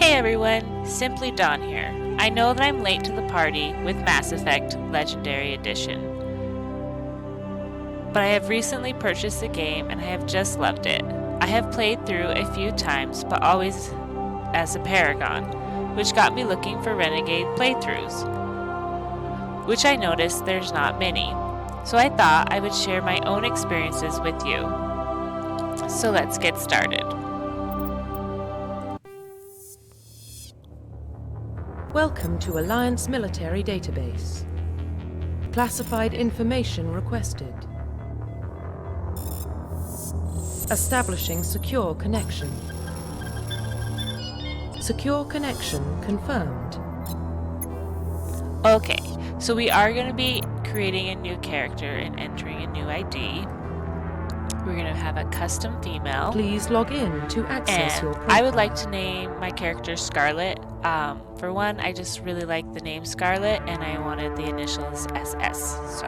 Hey everyone, Simply Dawn here. I know that I'm late to the party with Mass Effect Legendary Edition, but I have recently purchased the game and I have just loved it. I have played through a few times, but always as a Paragon, which got me looking for Renegade playthroughs, which I noticed there's not many. So I thought I would share my own experiences with you. So let's get started. Welcome to Alliance Military Database. Classified information requested. Establishing secure connection. Secure connection confirmed. Okay, so we are going to be creating a new character and entering a new ID. We're going to have a custom female. Please log in to access your profile. I would like to name my character Scarlet. For one, I just really like the name Scarlet and I wanted the initials SS. So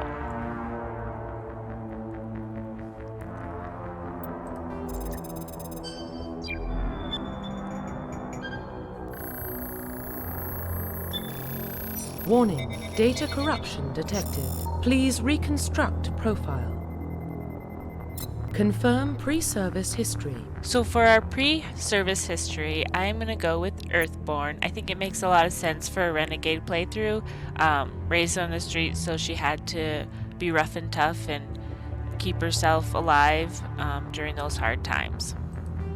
warning, data corruption detected. Please reconstruct profile. Confirm pre-service history. So for our pre-service history, I'm going to go with Earthborn. I think it makes a lot of sense for a Renegade playthrough. Raised on the streets, so she had to be rough and tough and keep herself alive during those hard times.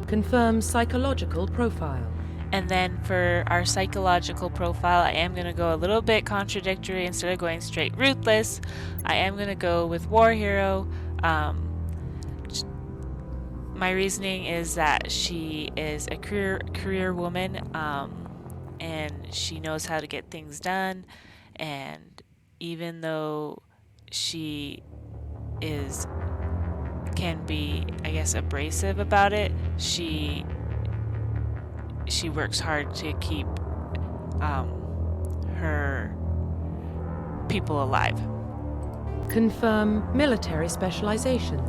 Confirm psychological profile. And then for our psychological profile, I am going to go a little bit contradictory. Instead of going straight ruthless, I am going to go with war hero. My reasoning is that she is a career woman, and she knows how to get things done. And even though she can be, I guess, abrasive about it, she works hard to keep her people alive. Confirm military specialization.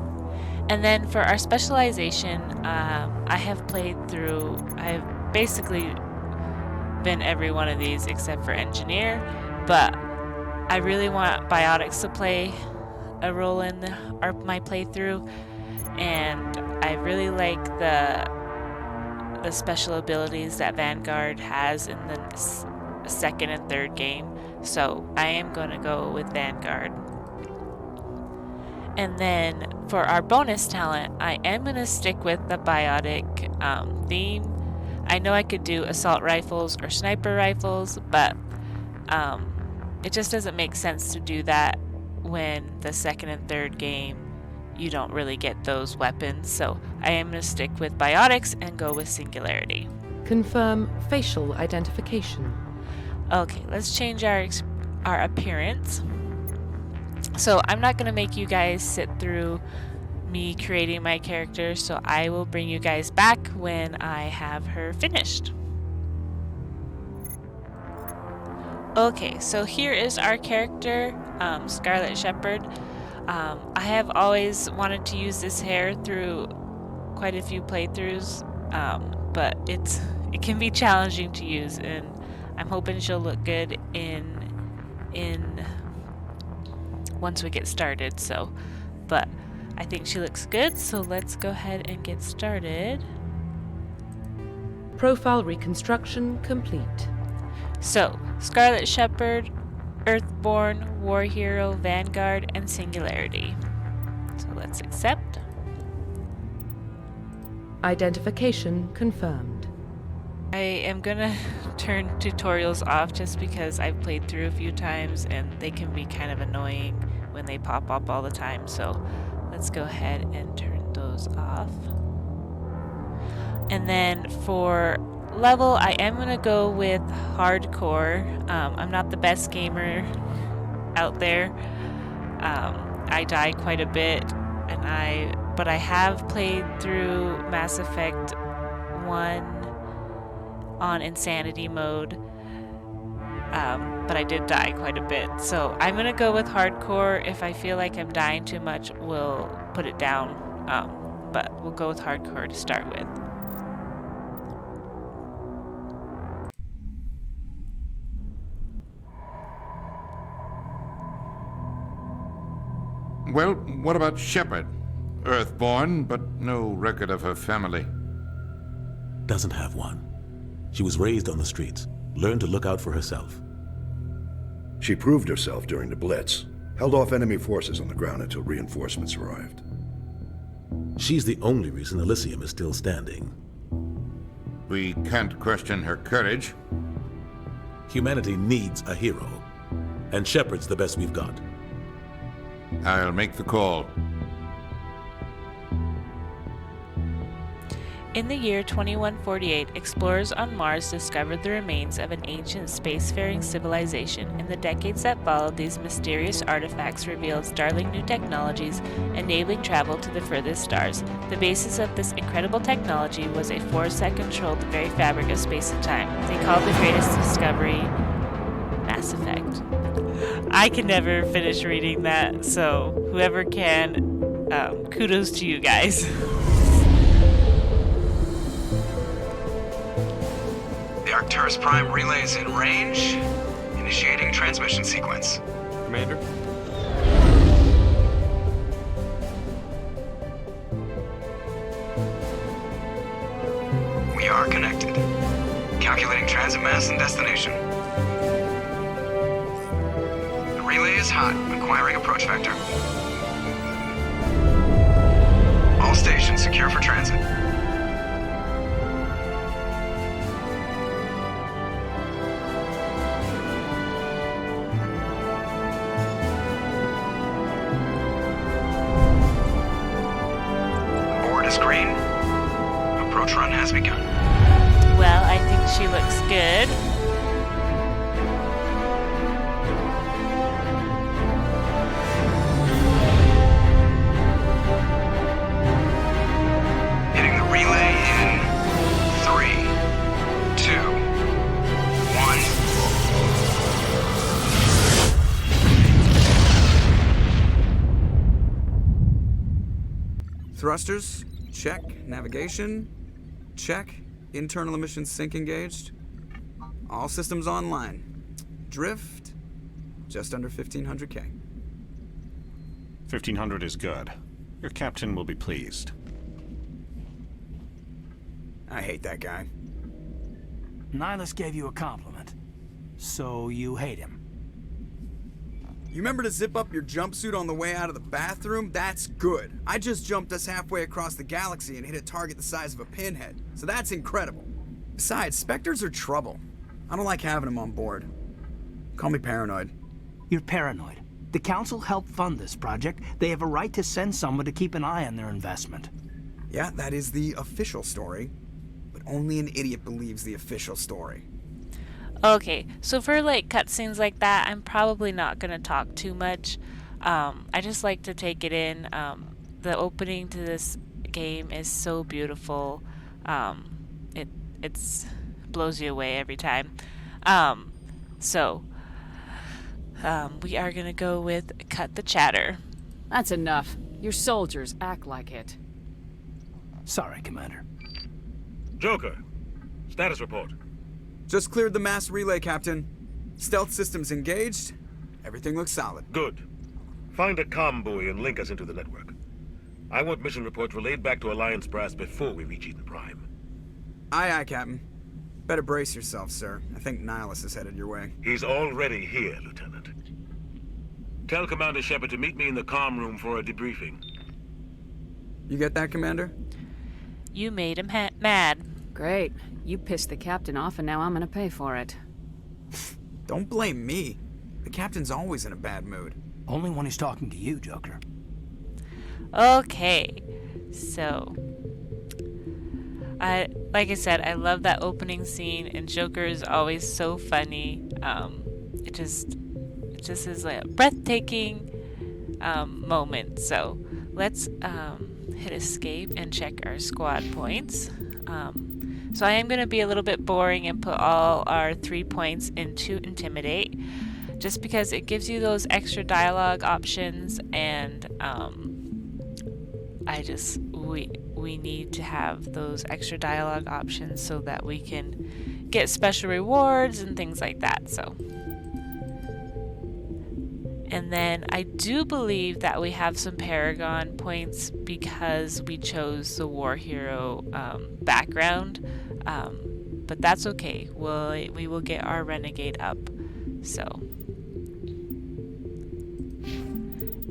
And then for our specialization, I've basically been every one of these except for engineer, but I really want biotics to play a role in my playthrough, and I really like the special abilities that Vanguard has in the second and third game, so I am going to go with Vanguard. And then for our bonus talent, I am going to stick with the biotic theme. I know I could do assault rifles or sniper rifles, but it just doesn't make sense to do that when the second and third game you don't really get those weapons. So I am going to stick with biotics and go with singularity. Confirm facial identification. Okay, let's change our appearance. So I'm not going to make you guys sit through me creating my character, so I will bring you guys back when I have her finished. Okay, so here is our character, Scarlet Shepard. I have always wanted to use this hair through quite a few playthroughs, but it can be challenging to use, and I'm hoping she'll look good in once we get started. But I think she looks good, so let's go ahead and get started. Profile reconstruction complete. So Scarlet Shepard, Earthborn, War Hero, Vanguard, and Singularity. So let's accept. Identification confirmed. I am gonna turn tutorials off just because I've played through a few times and they can be kind of annoying when they pop up all the time. So let's go ahead and turn those off. And then for level, I am gonna go with hardcore. I'm not the best gamer out there. I die quite a bit, but I have played through Mass Effect 1 on insanity mode, but I did die quite a bit, so I'm gonna go with hardcore. If I feel like I'm dying too much, we'll put it down, but we'll go with hardcore to start with. Well, what about Shepard? Earthborn, but no record of her family. Doesn't have one. She was raised on the streets, learned to look out for herself. She proved herself during the Blitz, held off enemy forces on the ground until reinforcements arrived. She's the only reason Elysium is still standing. We can't question her courage. Humanity needs a hero, and Shepard's the best we've got. I'll make the call. In the year 2148, explorers on Mars discovered the remains of an ancient spacefaring civilization. In the decades that followed, these mysterious artifacts revealed startling new technologies, enabling travel to the furthest stars. The basis of this incredible technology was a force that controlled the very fabric of space and time. They called the greatest discovery Mass Effect. I can never finish reading that, so whoever can, kudos to you guys. The Arcturus Prime relay is in range. Initiating transmission sequence. Commander? We are connected. Calculating transit mass and destination. The relay is hot. Acquiring approach vector. All stations secure for transit. Green. Approach run has begun. Well, I think she looks good. Hitting the relay in 3, 2, 1. Thrusters. Check. Navigation. Check. Internal emissions sync engaged. All systems online. Drift. Just under 1500K. 1500 is good. Your captain will be pleased. I hate that guy. Nihilus gave you a compliment. So you hate him. You remember to zip up your jumpsuit on the way out of the bathroom? That's good. I just jumped us halfway across the galaxy and hit a target the size of a pinhead. So that's incredible. Besides, Spectres are trouble. I don't like having them on board. Call me paranoid. You're paranoid. The Council helped fund this project. They have a right to send someone to keep an eye on their investment. Yeah, that is the official story. But only an idiot believes the official story. Okay, so for like cutscenes like that, I'm probably not gonna talk too much. I just like to take it in. The opening to this game is so beautiful. It's blows you away every time. We are gonna go with Cut the Chatter. That's enough. Your soldiers act like it. Sorry, Commander. Joker, status report. Just cleared the mass relay, Captain. Stealth systems engaged. Everything looks solid. Good. Find a comm buoy and link us into the network. I want mission reports relayed back to Alliance brass before we reach Eden Prime. Aye, aye, Captain. Better brace yourself, sir. I think Nihilus is headed your way. He's already here, Lieutenant. Tell Commander Shepard to meet me in the comm room for a debriefing. You get that, Commander? You made him mad. Great. You pissed the captain off and now I'm gonna pay for it. Don't blame me. The captain's always in a bad mood. Only when he's talking to you, Joker. Okay, so like I said, I love that opening scene, and Joker is always so funny. It just is like a breathtaking moment. So let's hit escape and check our squad points. So I am going to be a little bit boring and put all our 3 points into Intimidate, just because it gives you those extra dialogue options, and we need to have those extra dialogue options so that we can get special rewards and things like that. So And then I do believe that we have some Paragon points because we chose the war hero background. But that's okay. We will get our Renegade up. So.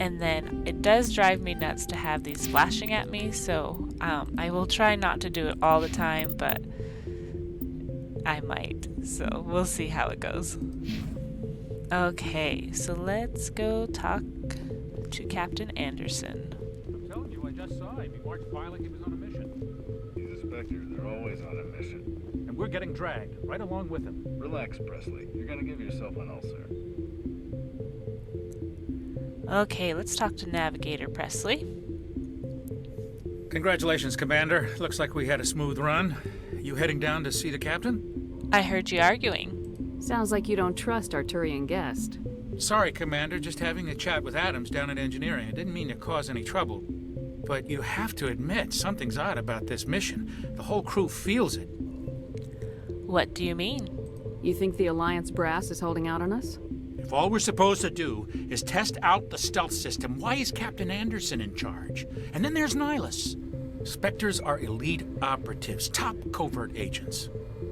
And then it does drive me nuts to have these flashing at me, so I will try not to do it all the time, but I might. So we'll see how it goes. Okay, so let's go talk to Captain Anderson. I'm telling you, I just saw him. He marched by like he was on a mission. He's a Spectre. They're always on a mission. And we're getting dragged, right along with him. Relax, Presley. You're gonna give yourself an ulcer. Okay, let's talk to Navigator Presley. Congratulations, Commander. Looks like we had a smooth run. You heading down to see the captain? I heard you arguing. Sounds like you don't trust our Turian guest. Sorry, Commander. Just having a chat with Adams down at engineering. I didn't mean to cause any trouble. But you have to admit, something's odd about this mission. The whole crew feels it. What do you mean? You think the Alliance brass is holding out on us? If all we're supposed to do is test out the stealth system, why is Captain Anderson in charge? And then there's Nihilus. Spectres are elite operatives, top covert agents.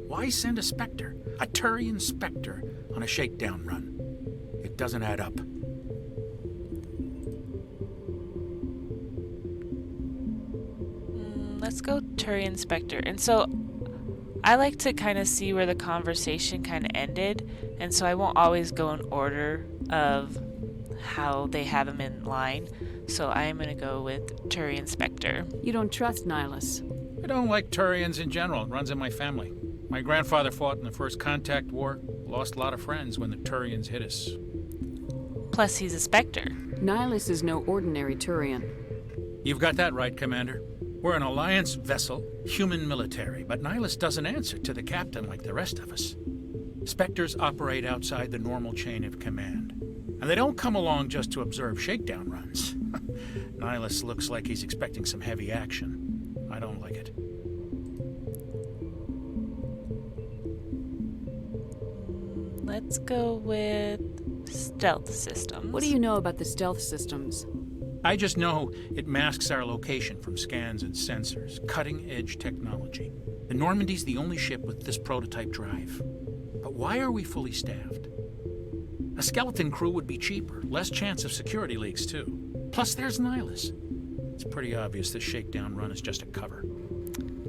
Why send a Spectre, a Turian Spectre, on a shakedown run? It doesn't add up. Let's go Turian Spectre. And so I like to kind of see where the conversation kind of ended, and so I won't always go in order of how they have him in line. So I am going to go with Turian Spectre. You don't trust Nihilus? I don't like Turians in general. It runs in my family. My grandfather fought in the First Contact War, lost a lot of friends when the Turians hit us. Plus he's a Spectre. Nihilus is no ordinary Turian. You've got that right, Commander. We're an Alliance vessel, human military, but Nihilus doesn't answer to the captain like the rest of us. Spectres operate outside the normal chain of command, and they don't come along just to observe shakedown runs. Nihilus looks like he's expecting some heavy action. I don't like it. Let's go with stealth systems. What do you know about the stealth systems? I just know it masks our location from scans and sensors. Cutting-edge technology. The Normandy's the only ship with this prototype drive. But why are we fully staffed? A skeleton crew would be cheaper, less chance of security leaks too. Plus there's Nihilus. It's pretty obvious this shakedown run is just a cover.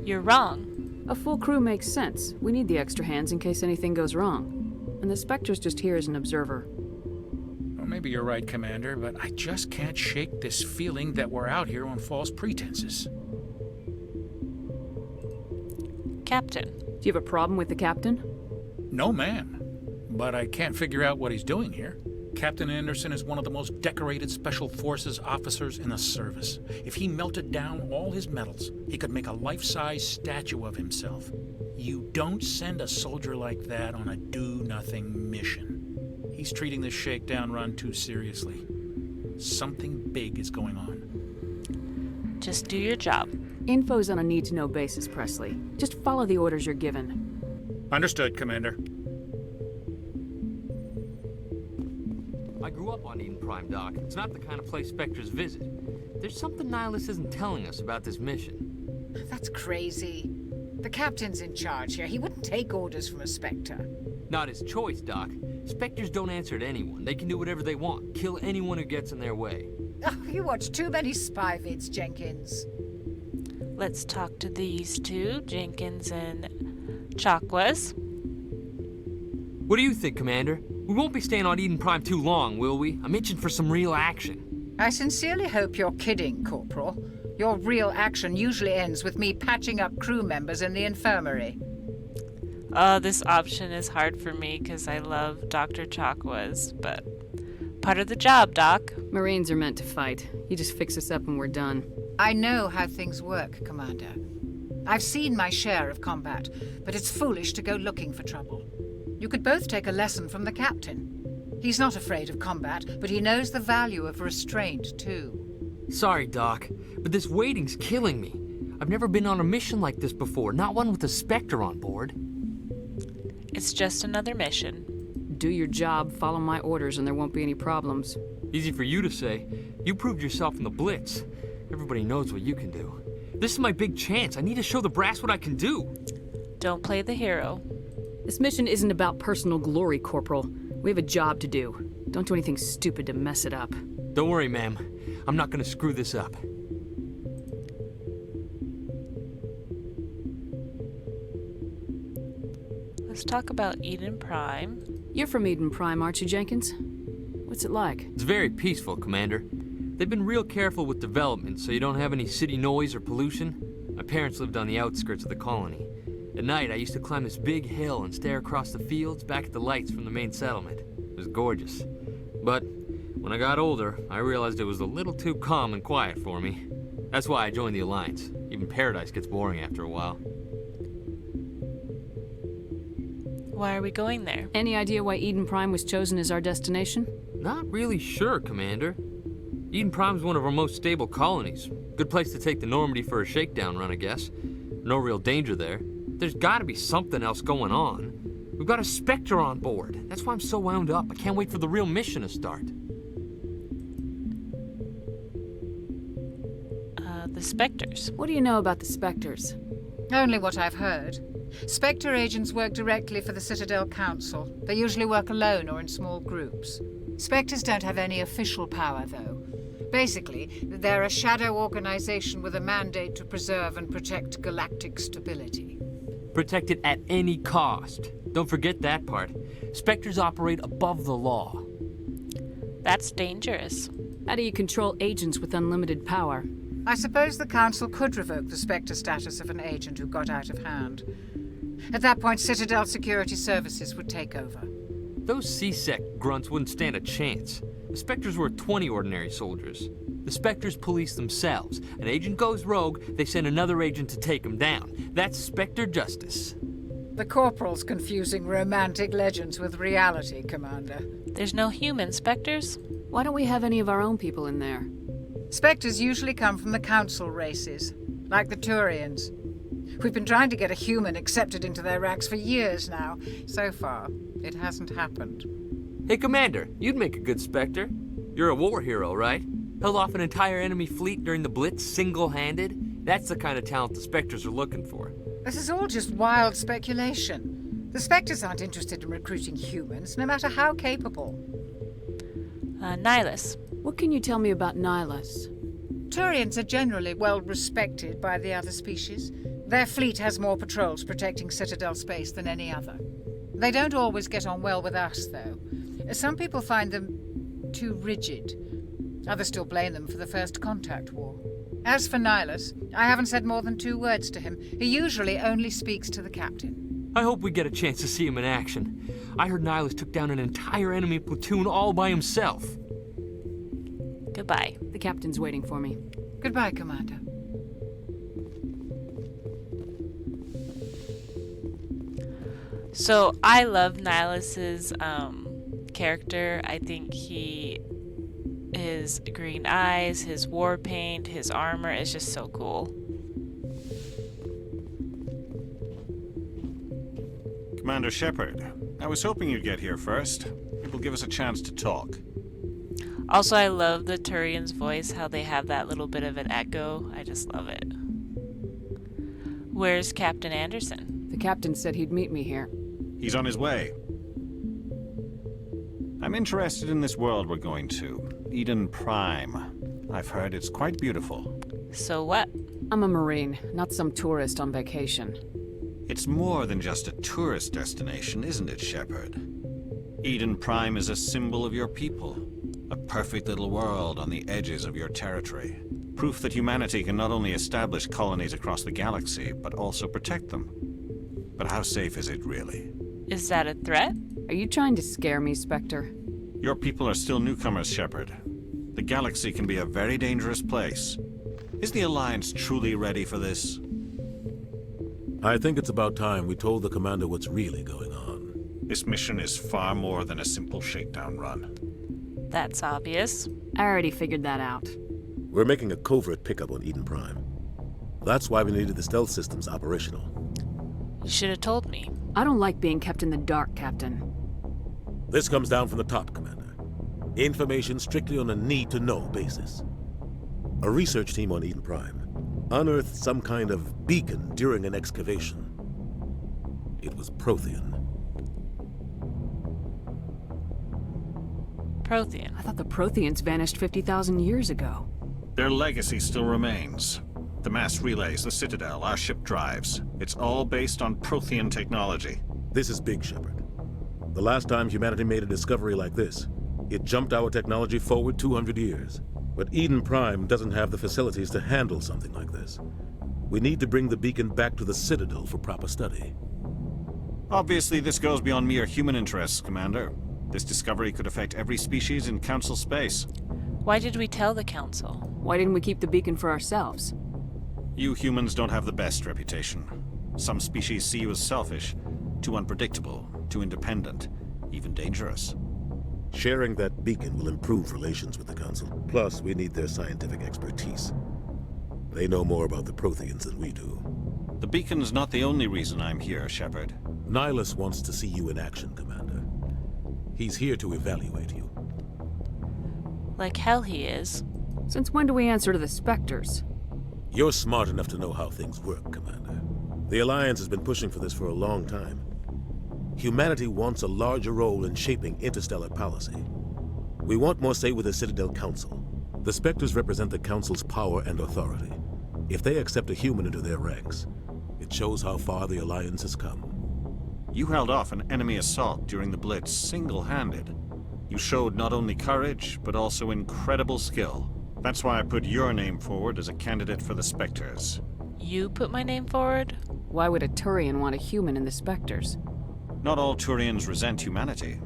You're wrong. A full crew makes sense. We need the extra hands in case anything goes wrong. And the Spectre's just here as an observer. Well, maybe you're right, Commander, but I just can't shake this feeling that we're out here on false pretenses. Captain. Do you have a problem with the captain? No, ma'am. But I can't figure out what he's doing here. Captain Anderson is one of the most decorated Special Forces officers in the service. If he melted down all his medals, he could make a life-size statue of himself. You don't send a soldier like that on a do-nothing mission. He's treating this shakedown run too seriously. Something big is going on. Just do your job. Info's on a need-to-know basis, Presley. Just follow the orders you're given. Understood, Commander. I grew up on Eden Prime, Doc. It's not the kind of place Spectres visit. There's something Nihilus isn't telling us about this mission. That's crazy. The captain's in charge here. He wouldn't take orders from a Spectre. Not his choice, Doc. Spectres don't answer to anyone. They can do whatever they want. Kill anyone who gets in their way. Oh, you watch too many spy vids, Jenkins. Let's talk to these two, Jenkins and Chakwas. What do you think, Commander? We won't be staying on Eden Prime too long, will we? I'm itching for some real action. I sincerely hope you're kidding, Corporal. Your real action usually ends with me patching up crew members in the infirmary. Oh, this option is hard for me because I love Dr. Chakwas, but part of the job, Doc. Marines are meant to fight. You just fix us up and we're done. I know how things work, Commander. I've seen my share of combat, but it's foolish to go looking for trouble. You could both take a lesson from the captain. He's not afraid of combat, but he knows the value of restraint, too. Sorry, Doc, but this waiting's killing me. I've never been on a mission like this before, not one with a Spectre on board. It's just another mission. Do your job, follow my orders, and there won't be any problems. Easy for you to say. You proved yourself in the Blitz. Everybody knows what you can do. This is my big chance. I need to show the brass what I can do. Don't play the hero. This mission isn't about personal glory, Corporal. We have a job to do. Don't do anything stupid to mess it up. Don't worry, ma'am. I'm not gonna screw this up. Let's talk about Eden Prime. You're from Eden Prime, aren't you, Jenkins? What's it like? It's very peaceful, Commander. They've been real careful with development so you don't have any city noise or pollution. My parents lived on the outskirts of the colony. At night, I used to climb this big hill and stare across the fields back at the lights from the main settlement. It was gorgeous. But when I got older, I realized it was a little too calm and quiet for me. That's why I joined the Alliance. Even Paradise gets boring after a while. Why are we going there? Any idea why Eden Prime was chosen as our destination? Not really sure, Commander. Eden Prime's one of our most stable colonies. Good place to take the Normandy for a shakedown run, I guess. No real danger there. There's gotta be something else going on. We've got a Spectre on board. That's why I'm so wound up. I can't wait for the real mission to start. The Spectres. What do you know about the Spectres? Only what I've heard. Spectre agents work directly for the Citadel Council. They usually work alone or in small groups. Spectres don't have any official power, though. Basically, they're a shadow organization with a mandate to preserve and protect galactic stability. Protect it at any cost. Don't forget that part. Spectres operate above the law. That's dangerous. How do you control agents with unlimited power? I suppose the Council could revoke the Spectre status of an agent who got out of hand. At that point, Citadel Security Services would take over. Those C-Sec grunts wouldn't stand a chance. The Spectres were 20 ordinary soldiers. The Spectres police themselves. An agent goes rogue, they send another agent to take him down. That's Spectre justice. The Corporal's confusing romantic legends with reality, Commander. There's no human Spectres? Why don't we have any of our own people in there? Spectres usually come from the Council races, like the Turians. We've been trying to get a human accepted into their ranks for years now. So far, it hasn't happened. Hey, Commander, you'd make a good Spectre. You're a war hero, right? Held off an entire enemy fleet during the Blitz single-handed? That's the kind of talent the Spectres are looking for. This is all just wild speculation. The Spectres aren't interested in recruiting humans, no matter how capable. Nihilus. What can you tell me about Nihilus? Turians are generally well respected by the other species. Their fleet has more patrols protecting Citadel space than any other. They don't always get on well with us, though. Some people find them too rigid. Others still blame them for the First Contact War. As for Nihilus, I haven't said more than 2 words to him. He usually only speaks to the captain. I hope we get a chance to see him in action. I heard Nihilus took down an entire enemy platoon all by himself. Goodbye. The captain's waiting for me. Goodbye, Commander. So I love Nihilus's character. I think his green eyes, his war paint, his armor is just so cool. Commander Shepard, I was hoping you'd get here first. It will give us a chance to talk. Also, I love the Turian's voice, how they have that little bit of an echo. I just love it. Where's Captain Anderson? The captain said he'd meet me here. He's on his way. I'm interested in this world we're going to, Eden Prime. I've heard it's quite beautiful. So what? I'm a Marine, not some tourist on vacation. It's more than just a tourist destination, isn't it, Shepard? Eden Prime is a symbol of your people. A perfect little world on the edges of your territory. Proof that humanity can not only establish colonies across the galaxy, but also protect them. But how safe is it, really? Is that a threat? Are you trying to scare me, Spectre? Your people are still newcomers, Shepard. The galaxy can be a very dangerous place. Is the Alliance truly ready for this? I think it's about time we told the commander what's really going on. This mission is far more than a simple shakedown run. That's obvious. I already figured that out. We're making a covert pickup on Eden Prime. That's why we needed the stealth systems operational. You should have told me. I don't like being kept in the dark, Captain. This comes down from the top, Commander. Information strictly on a need-to-know basis. A research team on Eden Prime unearthed some kind of beacon during an excavation. It was Prothean. Prothean. I thought the Protheans vanished 50,000 years ago. Their legacy still remains. The mass relays, the Citadel, our ship drives. It's all based on Prothean technology. This is big, Shepard. The last time humanity made a discovery like this, it jumped our technology forward 200 years. But Eden Prime doesn't have the facilities to handle something like this. We need to bring the beacon back to the Citadel for proper study. Obviously, this goes beyond mere human interests, Commander. This discovery could affect every species in Council space. Why did we tell the Council? Why didn't we keep the beacon for ourselves? You humans don't have the best reputation. Some species see you as selfish, too unpredictable, too independent, even dangerous. Sharing that beacon will improve relations with the Council. Plus, we need their scientific expertise. They know more about the Protheans than we do. The beacon's not the only reason I'm here, Shepard. Nihilus wants to see you in action, Commander. He's here to evaluate you. Like hell he is. Since when do we answer to the Spectres? You're smart enough to know how things work, Commander. The Alliance has been pushing for this for a long time. Humanity wants a larger role in shaping interstellar policy. We want more say with the Citadel Council. The Spectres represent the Council's power and authority. If they accept a human into their ranks, it shows how far the Alliance has come. You held off an enemy assault during the Blitz single-handed. You showed not only courage, but also incredible skill. That's why I put your name forward as a candidate for the Spectres. You put my name forward? Why would a Turian want a human in the Spectres? Not all Turians resent humanity.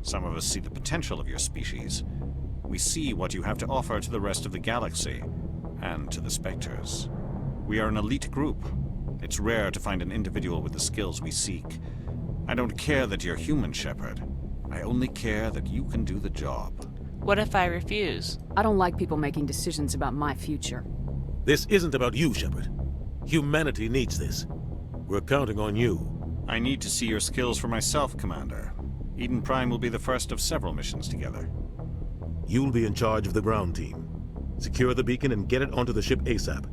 Some of us see the potential of your species. We see what you have to offer to the rest of the galaxy, and to the Spectres. We are an elite group. It's rare to find an individual with the skills we seek. I don't care that you're human, Shepard. I only care that you can do the job. What if I refuse? I don't like people making decisions about my future. This isn't about you, Shepard. Humanity needs this. We're counting on you. I need to see your skills for myself, Commander. Eden Prime will be the first of several missions together. You'll be in charge of the ground team. Secure the beacon and get it onto the ship ASAP.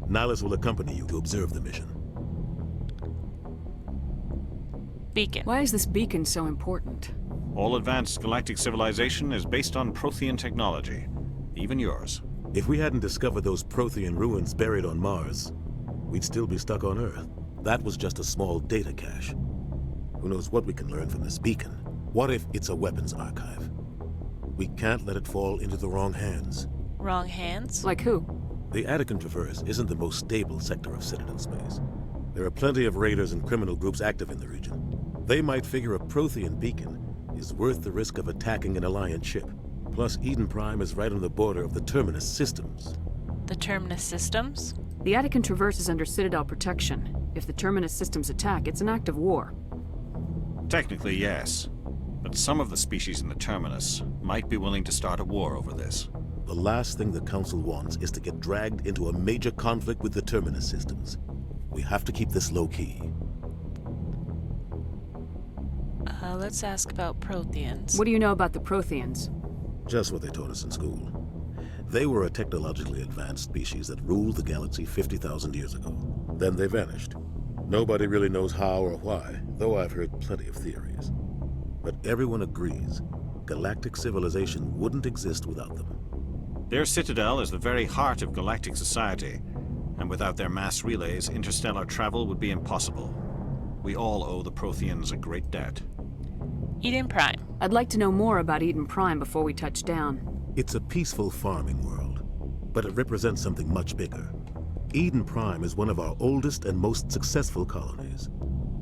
Nihilus will accompany you to observe the mission. Beacon. Why is this beacon so important? All advanced galactic civilization is based on Prothean technology. Even yours. If we hadn't discovered those Prothean ruins buried on Mars, we'd still be stuck on Earth. That was just a small data cache. Who knows what we can learn from this beacon? What if it's a weapons archive? We can't let it fall into the wrong hands. Wrong hands? Like who? The Attican Traverse isn't the most stable sector of Citadel space. There are plenty of raiders and criminal groups active in the region. They might figure a Prothean beacon is worth the risk of attacking an Alliance ship. Plus, Eden Prime is right on the border of the Terminus systems. The Terminus systems? The Attican Traverse is under Citadel protection. If the Terminus systems attack, it's an act of war. Technically, yes. But some of the species in the Terminus might be willing to start a war over this. The last thing the Council wants is to get dragged into a major conflict with the Terminus systems. We have to keep this low-key. Let's ask about Protheans. What do you know about the Protheans? Just what they taught us in school. They were a technologically advanced species that ruled the galaxy 50,000 years ago. Then they vanished. Nobody really knows how or why, though I've heard plenty of theories. But everyone agrees, galactic civilization wouldn't exist without them. Their citadel is the very heart of galactic society, and without their mass relays, interstellar travel would be impossible. We all owe the Protheans a great debt. Eden Prime. I'd like to know more about Eden Prime before we touch down. It's a peaceful farming world, but it represents something much bigger. Eden Prime is one of our oldest and most successful colonies.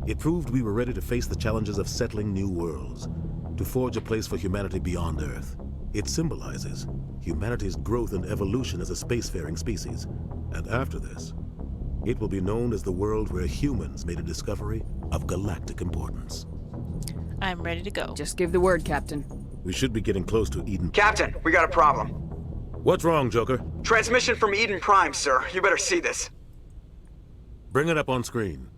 It proved we were ready to face the challenges of settling new worlds, to forge a place for humanity beyond Earth. It symbolizes humanity's growth and evolution as a spacefaring species. And after this, it will be known as the world where humans made a discovery of galactic importance. I'm ready to go. Just give the word, Captain. We should be getting close to Eden. Captain, we got a problem. What's wrong, Joker? Transmission from Eden Prime, sir. You better see this. Bring it up on screen.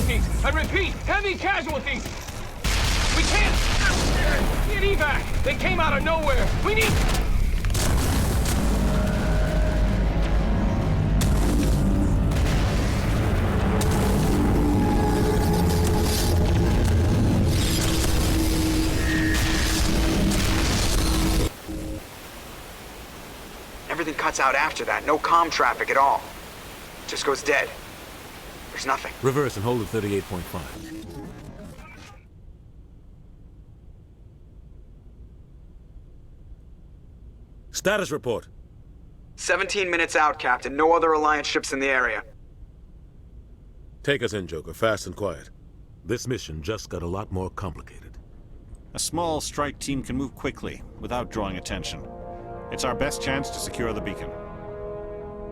casualties! I repeat, heavy casualties! We can't get evac! They came out of nowhere! We need... Everything cuts out after that. No comm traffic at all. Just goes dead. There's nothing. Reverse and hold at 38.5. Status report. 17 minutes out, Captain. No other Alliance ships in the area. Take us in, Joker, fast and quiet. This mission just got a lot more complicated. A small strike team can move quickly, without drawing attention. It's our best chance to secure the beacon.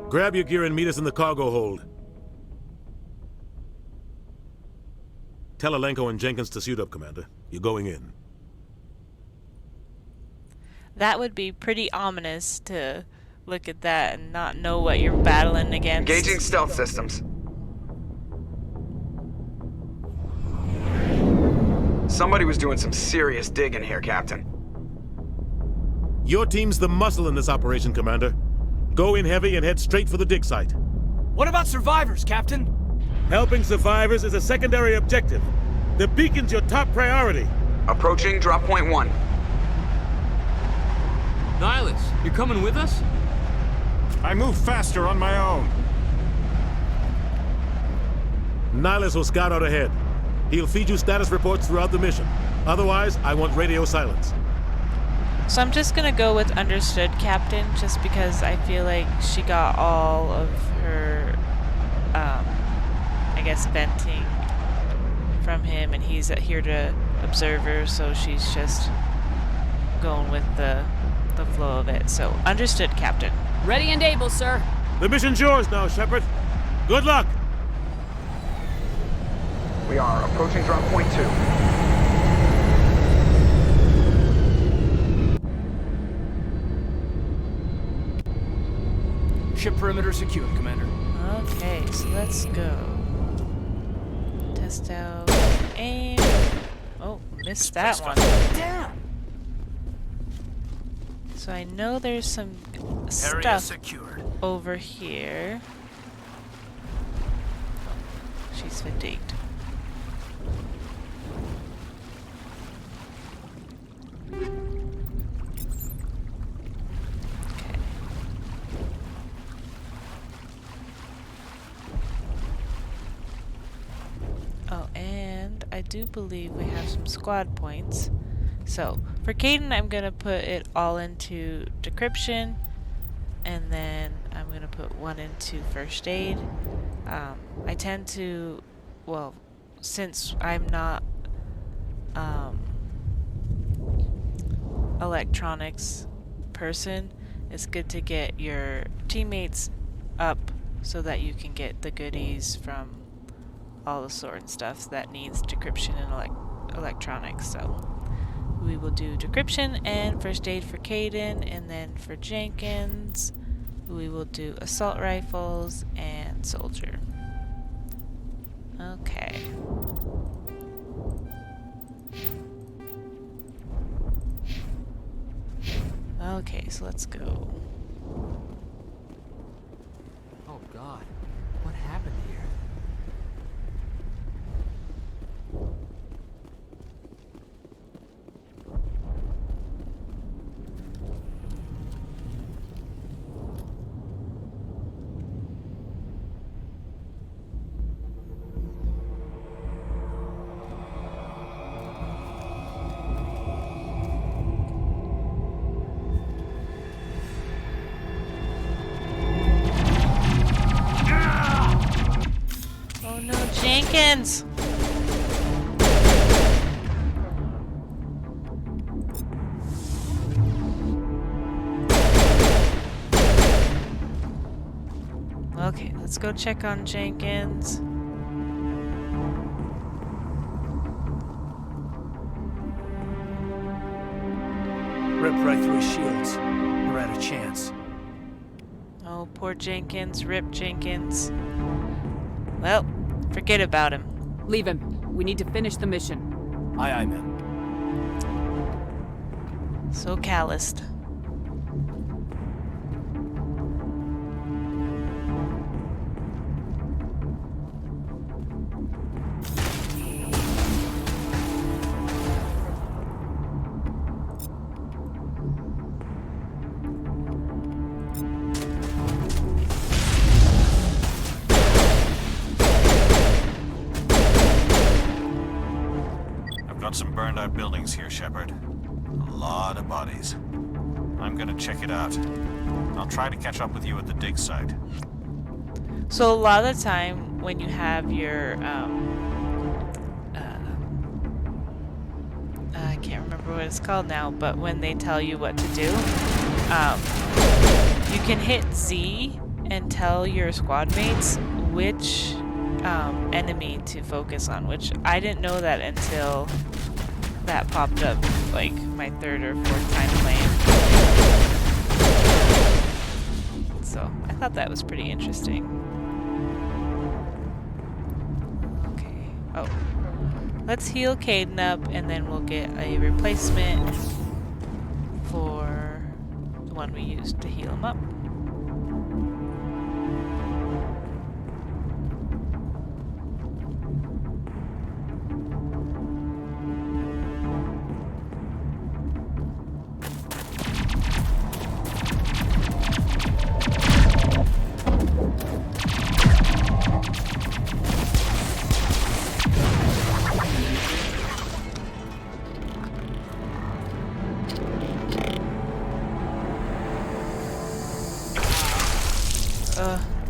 Grab your gear and meet us in the cargo hold. Tell Alenko and Jenkins to suit up, Commander. You're going in. That would be pretty ominous to look at that and not know what you're battling against. Engaging stealth systems. Somebody was doing some serious digging here, Captain. Your team's the muscle in this operation, Commander. Go in heavy and head straight for the dig site. What about survivors, Captain? Helping survivors is a secondary objective. The beacon's your top priority. Approaching drop point 1. Nihilus, you're coming with us? I move faster on my own. Nihilus will scout out ahead. He'll feed you status reports throughout the mission. Otherwise, I want radio silence. So I'm just gonna go with understood, Captain, just because I feel like she got all of her, I guess, venting from him, and he's here to observe her, so she's just going with the flow of it. So, understood, Captain. Ready and able, sir. The mission's yours now, Shepard. Good luck! We are approaching drop point 2. Ship perimeter secured, Commander. Okay, so let's go. Test out aim. Oh, missed that one. Damn! So I know there's some Area stuff secured. over here. She's fatigued. Oh, and I do believe we have some squad points. So, for Caden, I'm going to put it all into decryption, and then I'm going to put one into first aid. I tend to, well, since I'm not electronics person, it's good to get your teammates up so that you can get the goodies from all the sort and stuff that needs decryption and electronics. So we will do decryption and first aid for Caden, and then for Jenkins we will do assault rifles and soldier. Okay. Okay, so let's go. Oh God, what happened here? Oh no, Jenkins! Okay, let's go check on Jenkins. Ripped right through his shields. We're out of chance. Oh, poor Jenkins. Rip Jenkins. Well, forget about him. Leave him. We need to finish the mission. Aye, aye, ma'am. So calloused. Got some burned out buildings here, Shepard. A lot of bodies. I'm gonna check it out. I'll try to catch up with you at the dig site. So a lot of the time when you have your, I can't remember what it's called now, but when they tell you what to do, you can hit Z and tell your squad mates which enemy to focus on, which I didn't know that until that popped up like my third or fourth time playing. So I thought that was pretty interesting. Okay. Oh. Let's heal Caden up and then we'll get a replacement for the one we used to heal him up.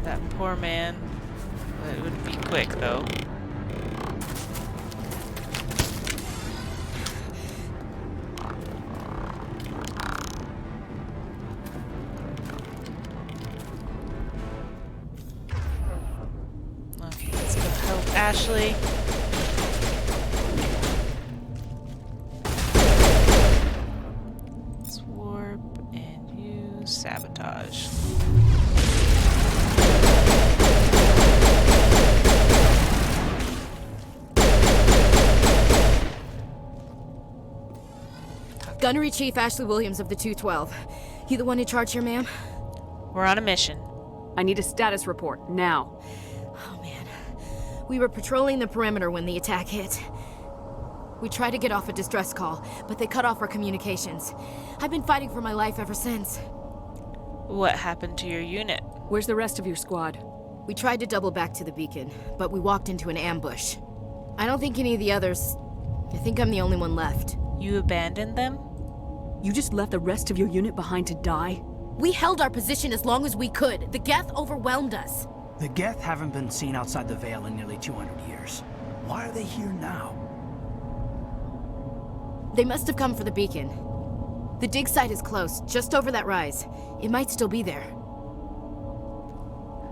That poor man. It would be quick, though. Okay, let's go help Ashley. Let's warp and use sabotage. Gunnery Chief Ashley Williams of the 212. You the one in charge here, ma'am? We're on a mission. I need a status report, now. Oh, man. We were patrolling the perimeter when the attack hit. We tried to get off a distress call, but they cut off our communications. I've been fighting for my life ever since. What happened to your unit? Where's the rest of your squad? We tried to double back to the beacon, but we walked into an ambush. I don't think any of the others... I think I'm the only one left. You abandoned them? You just left the rest of your unit behind to die? We held our position as long as we could. The Geth overwhelmed us. The Geth haven't been seen outside the Veil in nearly 200 years. Why are they here now? They must have come for the beacon. The dig site is close, just over that rise. It might still be there.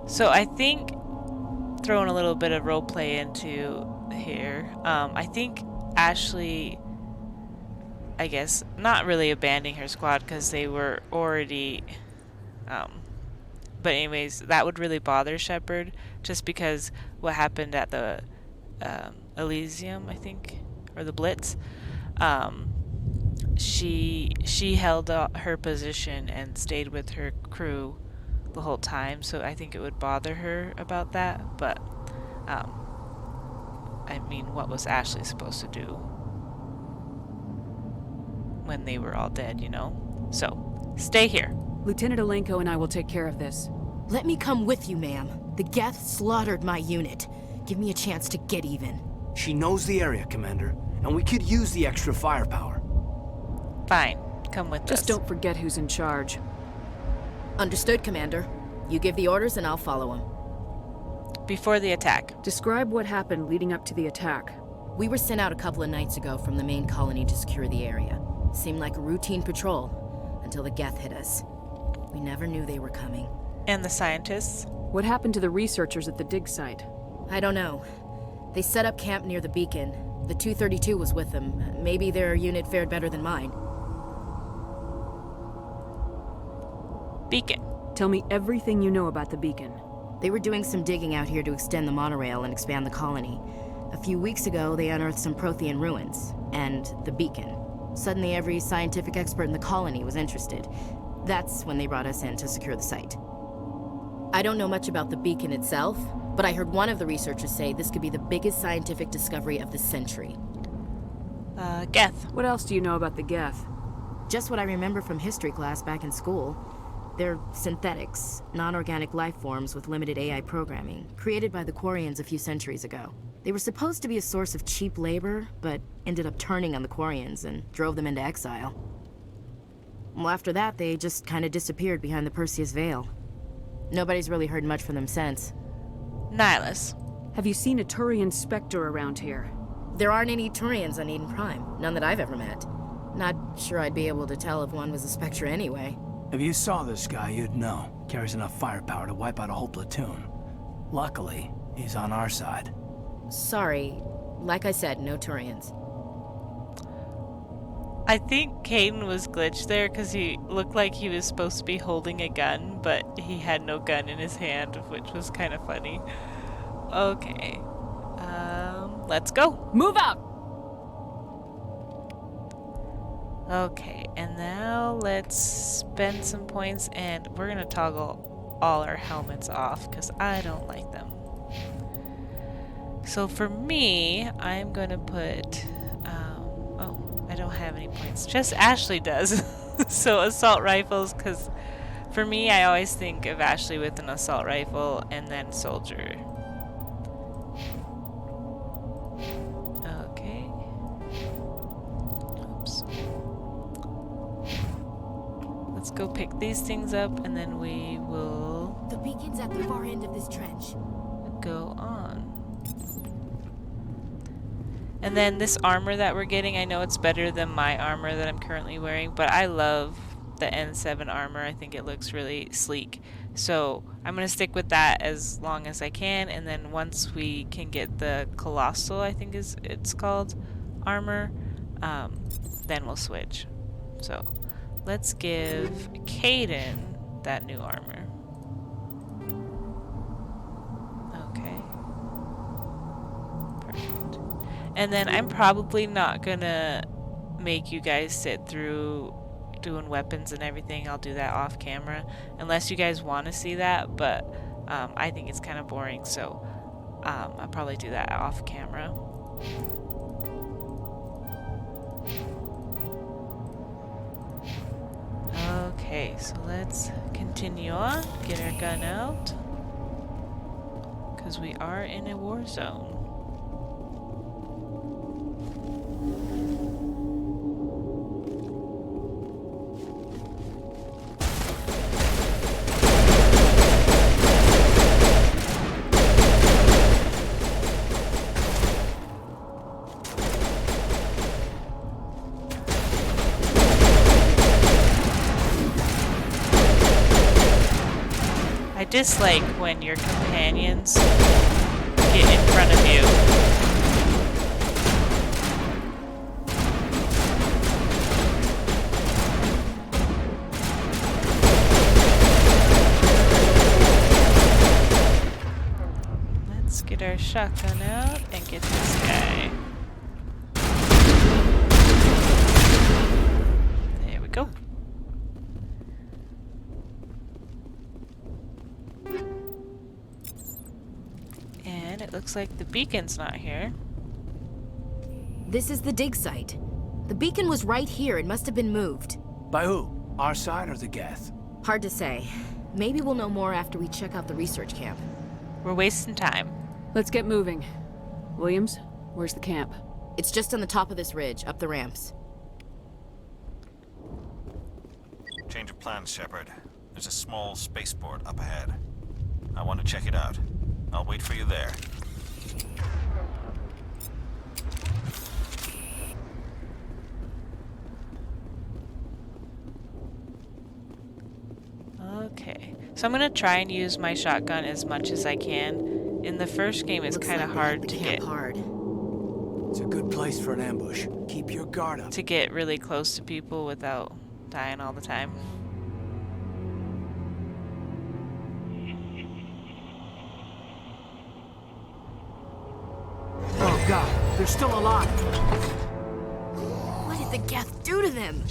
So I think, throwing a little bit of roleplay into here, I think Ashley, I guess, not really abandoning her squad because they were already, but anyways, that would really bother Shepard just because what happened at the Elysium, I think, or the Blitz, she held her position and stayed with her crew the whole time, so I think it would bother her about that, but I mean, what was Ashley supposed to do when they were all dead, you know? So, stay here. Lieutenant Alenko and I will take care of this. Let me come with you, ma'am. The Geth slaughtered my unit. Give me a chance to get even. She knows the area, Commander, and we could use the extra firepower. Fine. Come with us. Just don't forget who's in charge. Understood, Commander. You give the orders and I'll follow them. Before the attack. Describe what happened leading up to the attack. We were sent out a couple of nights ago from the main colony to secure the area. Seemed like a routine patrol, until the Geth hit us. We never knew they were coming. And the scientists? What happened to the researchers at the dig site? I don't know. They set up camp near the beacon. The 232 was with them. Maybe their unit fared better than mine. Beacon. Tell me everything you know about the beacon. They were doing some digging out here to extend the monorail and expand the colony. A few weeks ago, they unearthed some Prothean ruins, and the beacon. Suddenly, every scientific expert in the colony was interested. That's when they brought us in to secure the site. I don't know much about the beacon itself, but I heard one of the researchers say this could be the biggest scientific discovery of the century. Geth. What else do you know about the Geth? Just what I remember from history class back in school. They're synthetics, non-organic life forms with limited AI programming, created by the Quarians a few centuries ago. They were supposed to be a source of cheap labor, but ended up turning on the Quarians and drove them into exile. Well, after that, they just kind of disappeared behind the Perseus Veil. Nobody's really heard much from them since. Nihilus. Have you seen a Turian Spectre around here? There aren't any Turians on Eden Prime. None that I've ever met. Not sure I'd be able to tell if one was a Spectre anyway. If you saw this guy, you'd know. Carries enough firepower to wipe out a whole platoon. Luckily, he's on our side. Sorry. Like I said, no Turians. I think Caden was glitched there because he looked like he was supposed to be holding a gun, but he had no gun in his hand, which was kind of funny. Okay. Let's go. Move out! Okay, and now let's spend some points, and we're gonna toggle all our helmets off because I don't like them. So for me, I'm gonna put, oh, I don't have any points. Just Ashley does. So assault rifles, because for me, I always think of Ashley with an assault rifle and then soldier. Okay. Oops. Let's go pick these things up, and then we will... The beacon's at the far end of this trench. Go on. And then this armor that we're getting, I know it's better than my armor that I'm currently wearing, but I love the N7 armor. I think it looks really sleek. So I'm going to stick with that as long as I can, and then once we can get the Colossal, I think it's called, armor, then we'll switch. So let's give Caden that new armor. Okay. Perfect. And then I'm probably not gonna make you guys sit through doing weapons and everything. I'll do that off camera unless you guys want to see that, but I think it's kind of boring, so I'll probably do that off camera. Okay, so let's continue on, get our gun out, because we are in a war zone. I dislike when your companions get in front of you. Let's get our shotgun out and get this guy. There we go. And it looks like the beacon's not here. This is the dig site. The beacon was right here. It must have been moved. By who? Our side or the Geth? Hard to say. Maybe we'll know more after we check out the research camp. We're wasting time. Let's get moving. Williams, where's the camp? It's just on the top of this ridge, up the ramps. Change of plans, Shepard. There's a small spaceport up ahead. I want to check it out. I'll wait for you there. Okay, so I'm gonna try and use my shotgun as much as I can. In the first game, it's kind of hard to get. It's a good place for an ambush. Keep your guard up. To get really close to people without dying all the time. Oh God, they're still alive. What did the Geth do to them?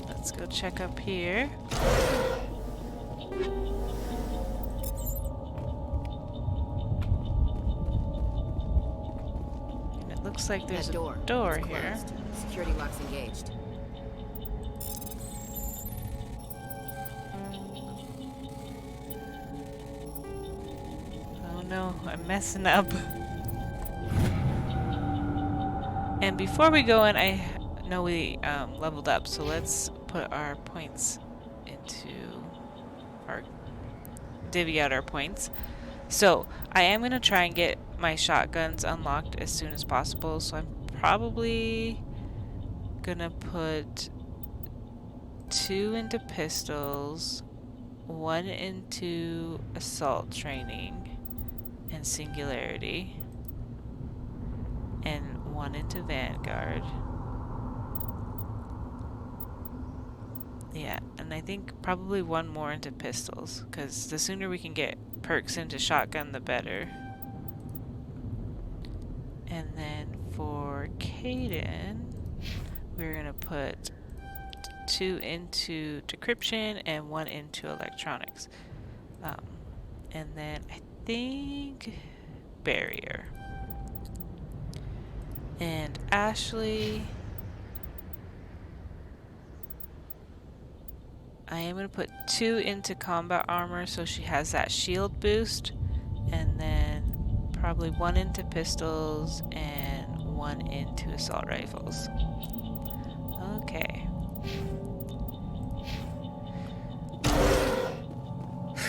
Let's go check up here. And it looks like there's a door It's here. closed. Security lock's engaged. Oh no, I'm messing up. And before we go in, I know we leveled up, so let's put our points into our divvy out our points. So I am gonna try and get my shotguns unlocked as soon as possible, so I'm probably gonna put 2 into pistols, 1 into assault training and singularity, and 1 into Vanguard. Yeah, and I think probably 1 more into pistols, because the sooner we can get perks into shotgun, the better. And then for Caden, we're going to put 2 into decryption and 1 into electronics. And then I think barrier. And Ashley, I am going to put 2 into combat armor so she has that shield boost, and then probably 1 into pistols and 1 into assault rifles. Okay.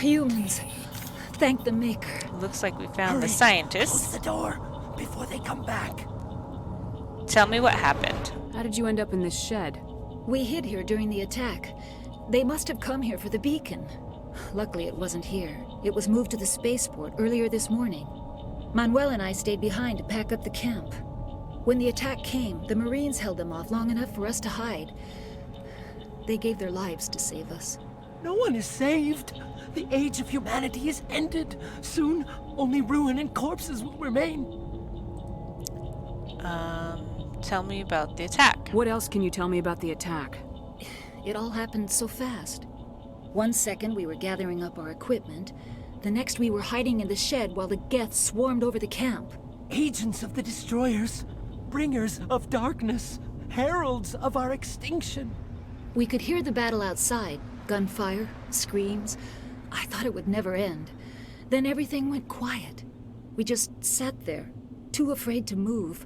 Humans. Thank the Maker. Looks like we found the scientists. Close the door before they come back. Tell me what happened. How did you end up in this shed? We hid here during the attack. They must have come here for the beacon. Luckily, it wasn't here. It was moved to the spaceport earlier this morning. Manuel and I stayed behind to pack up the camp. When the attack came, the Marines held them off long enough for us to hide. They gave their lives to save us. No one is saved. The age of humanity is ended. Soon, only ruin and corpses will remain. Tell me about the attack. What else can you tell me about the attack? It all happened so fast. 1 second we were gathering up our equipment. The next we were hiding in the shed while the Geth swarmed over the camp. Agents of the destroyers, bringers of darkness, heralds of our extinction. We could hear the battle outside. Gunfire, screams. I thought it would never end. Then everything went quiet. We just sat there, too afraid to move,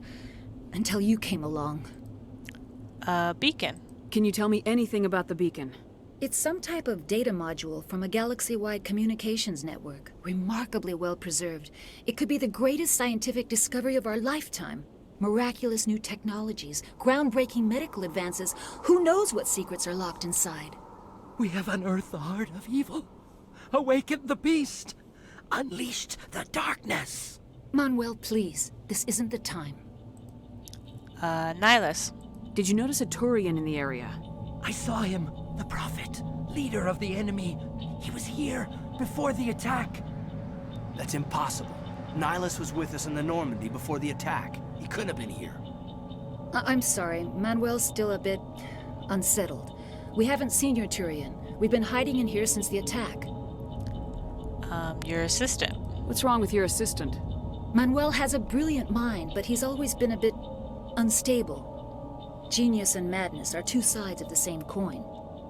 until you came along. Beacon. Can you tell me anything about the beacon? It's some type of data module from a galaxy-wide communications network. Remarkably well preserved. It could be the greatest scientific discovery of our lifetime. Miraculous new technologies, groundbreaking medical advances. Who knows what secrets are locked inside? We have unearthed the heart of evil, awakened the beast, unleashed the darkness. Manuel, please. This isn't the time. Nihilus. Did you notice a Turian in the area? I saw him, the Prophet, leader of the enemy. He was here before the attack. That's impossible. Nihilus was with us in the Normandy before the attack. He couldn't have been here. I'm sorry. Manuel's still a bit unsettled. We haven't seen your Turian. We've been hiding in here since the attack. Your assistant. What's wrong with your assistant? Manuel has a brilliant mind, but he's always been a bit unstable. Genius and madness are 2 sides of the same coin.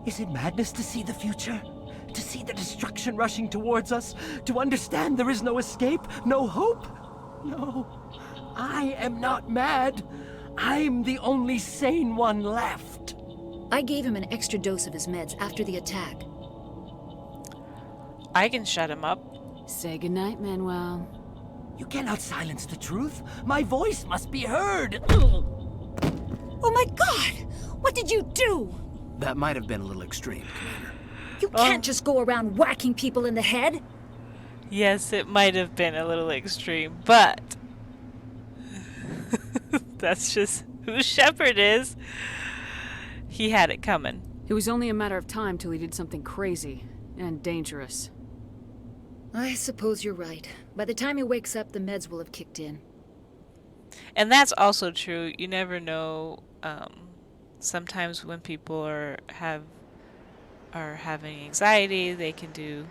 Is it madness to see the future? To see the destruction rushing towards us? To understand there is no escape? No hope? No. I am not mad. I'm the only sane one left. I gave him an extra dose of his meds after the attack. I can shut him up. Say goodnight, Manuel. You cannot silence the truth. My voice must be heard. Oh my god! What did you do? That might have been a little extreme, Commander. You can't just go around whacking people in the head. Yes, it might have been a little extreme, but that's just who Shepard is. He had it coming. It was only a matter of time till he did something crazy and dangerous. I suppose you're right. By the time he wakes up, the meds will have kicked in. And that's also true. You never know. Sometimes when people are having anxiety, they can do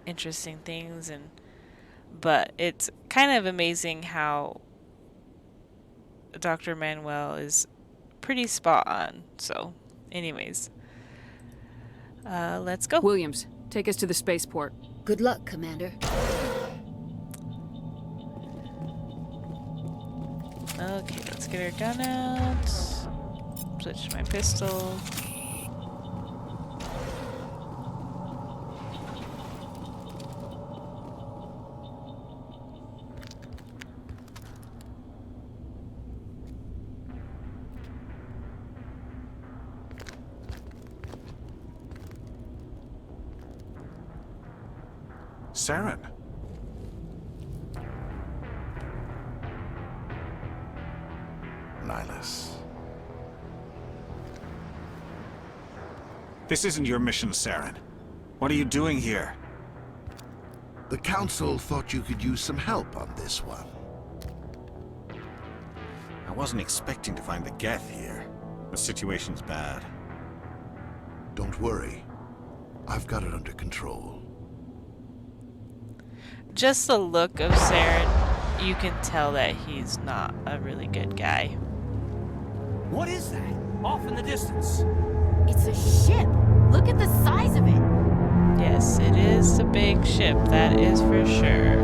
interesting things, but it's kind of amazing how Dr. Manuel is pretty spot on. So, anyways, let's go. Williams, take us to the spaceport. Good luck, Commander. Okay, let's get our gun out. Switch my pistol. Saren. Nihilus. This isn't your mission, Saren. What are you doing here? The Council thought you could use some help on this one. I wasn't expecting to find the Geth here. The situation's bad. Don't worry. I've got it under control. Just the look of Saren, you can tell that he's not a really good guy. What is that? Off in the distance. It's a ship. Look at the size of it. Yes, it is a big ship, that is for sure.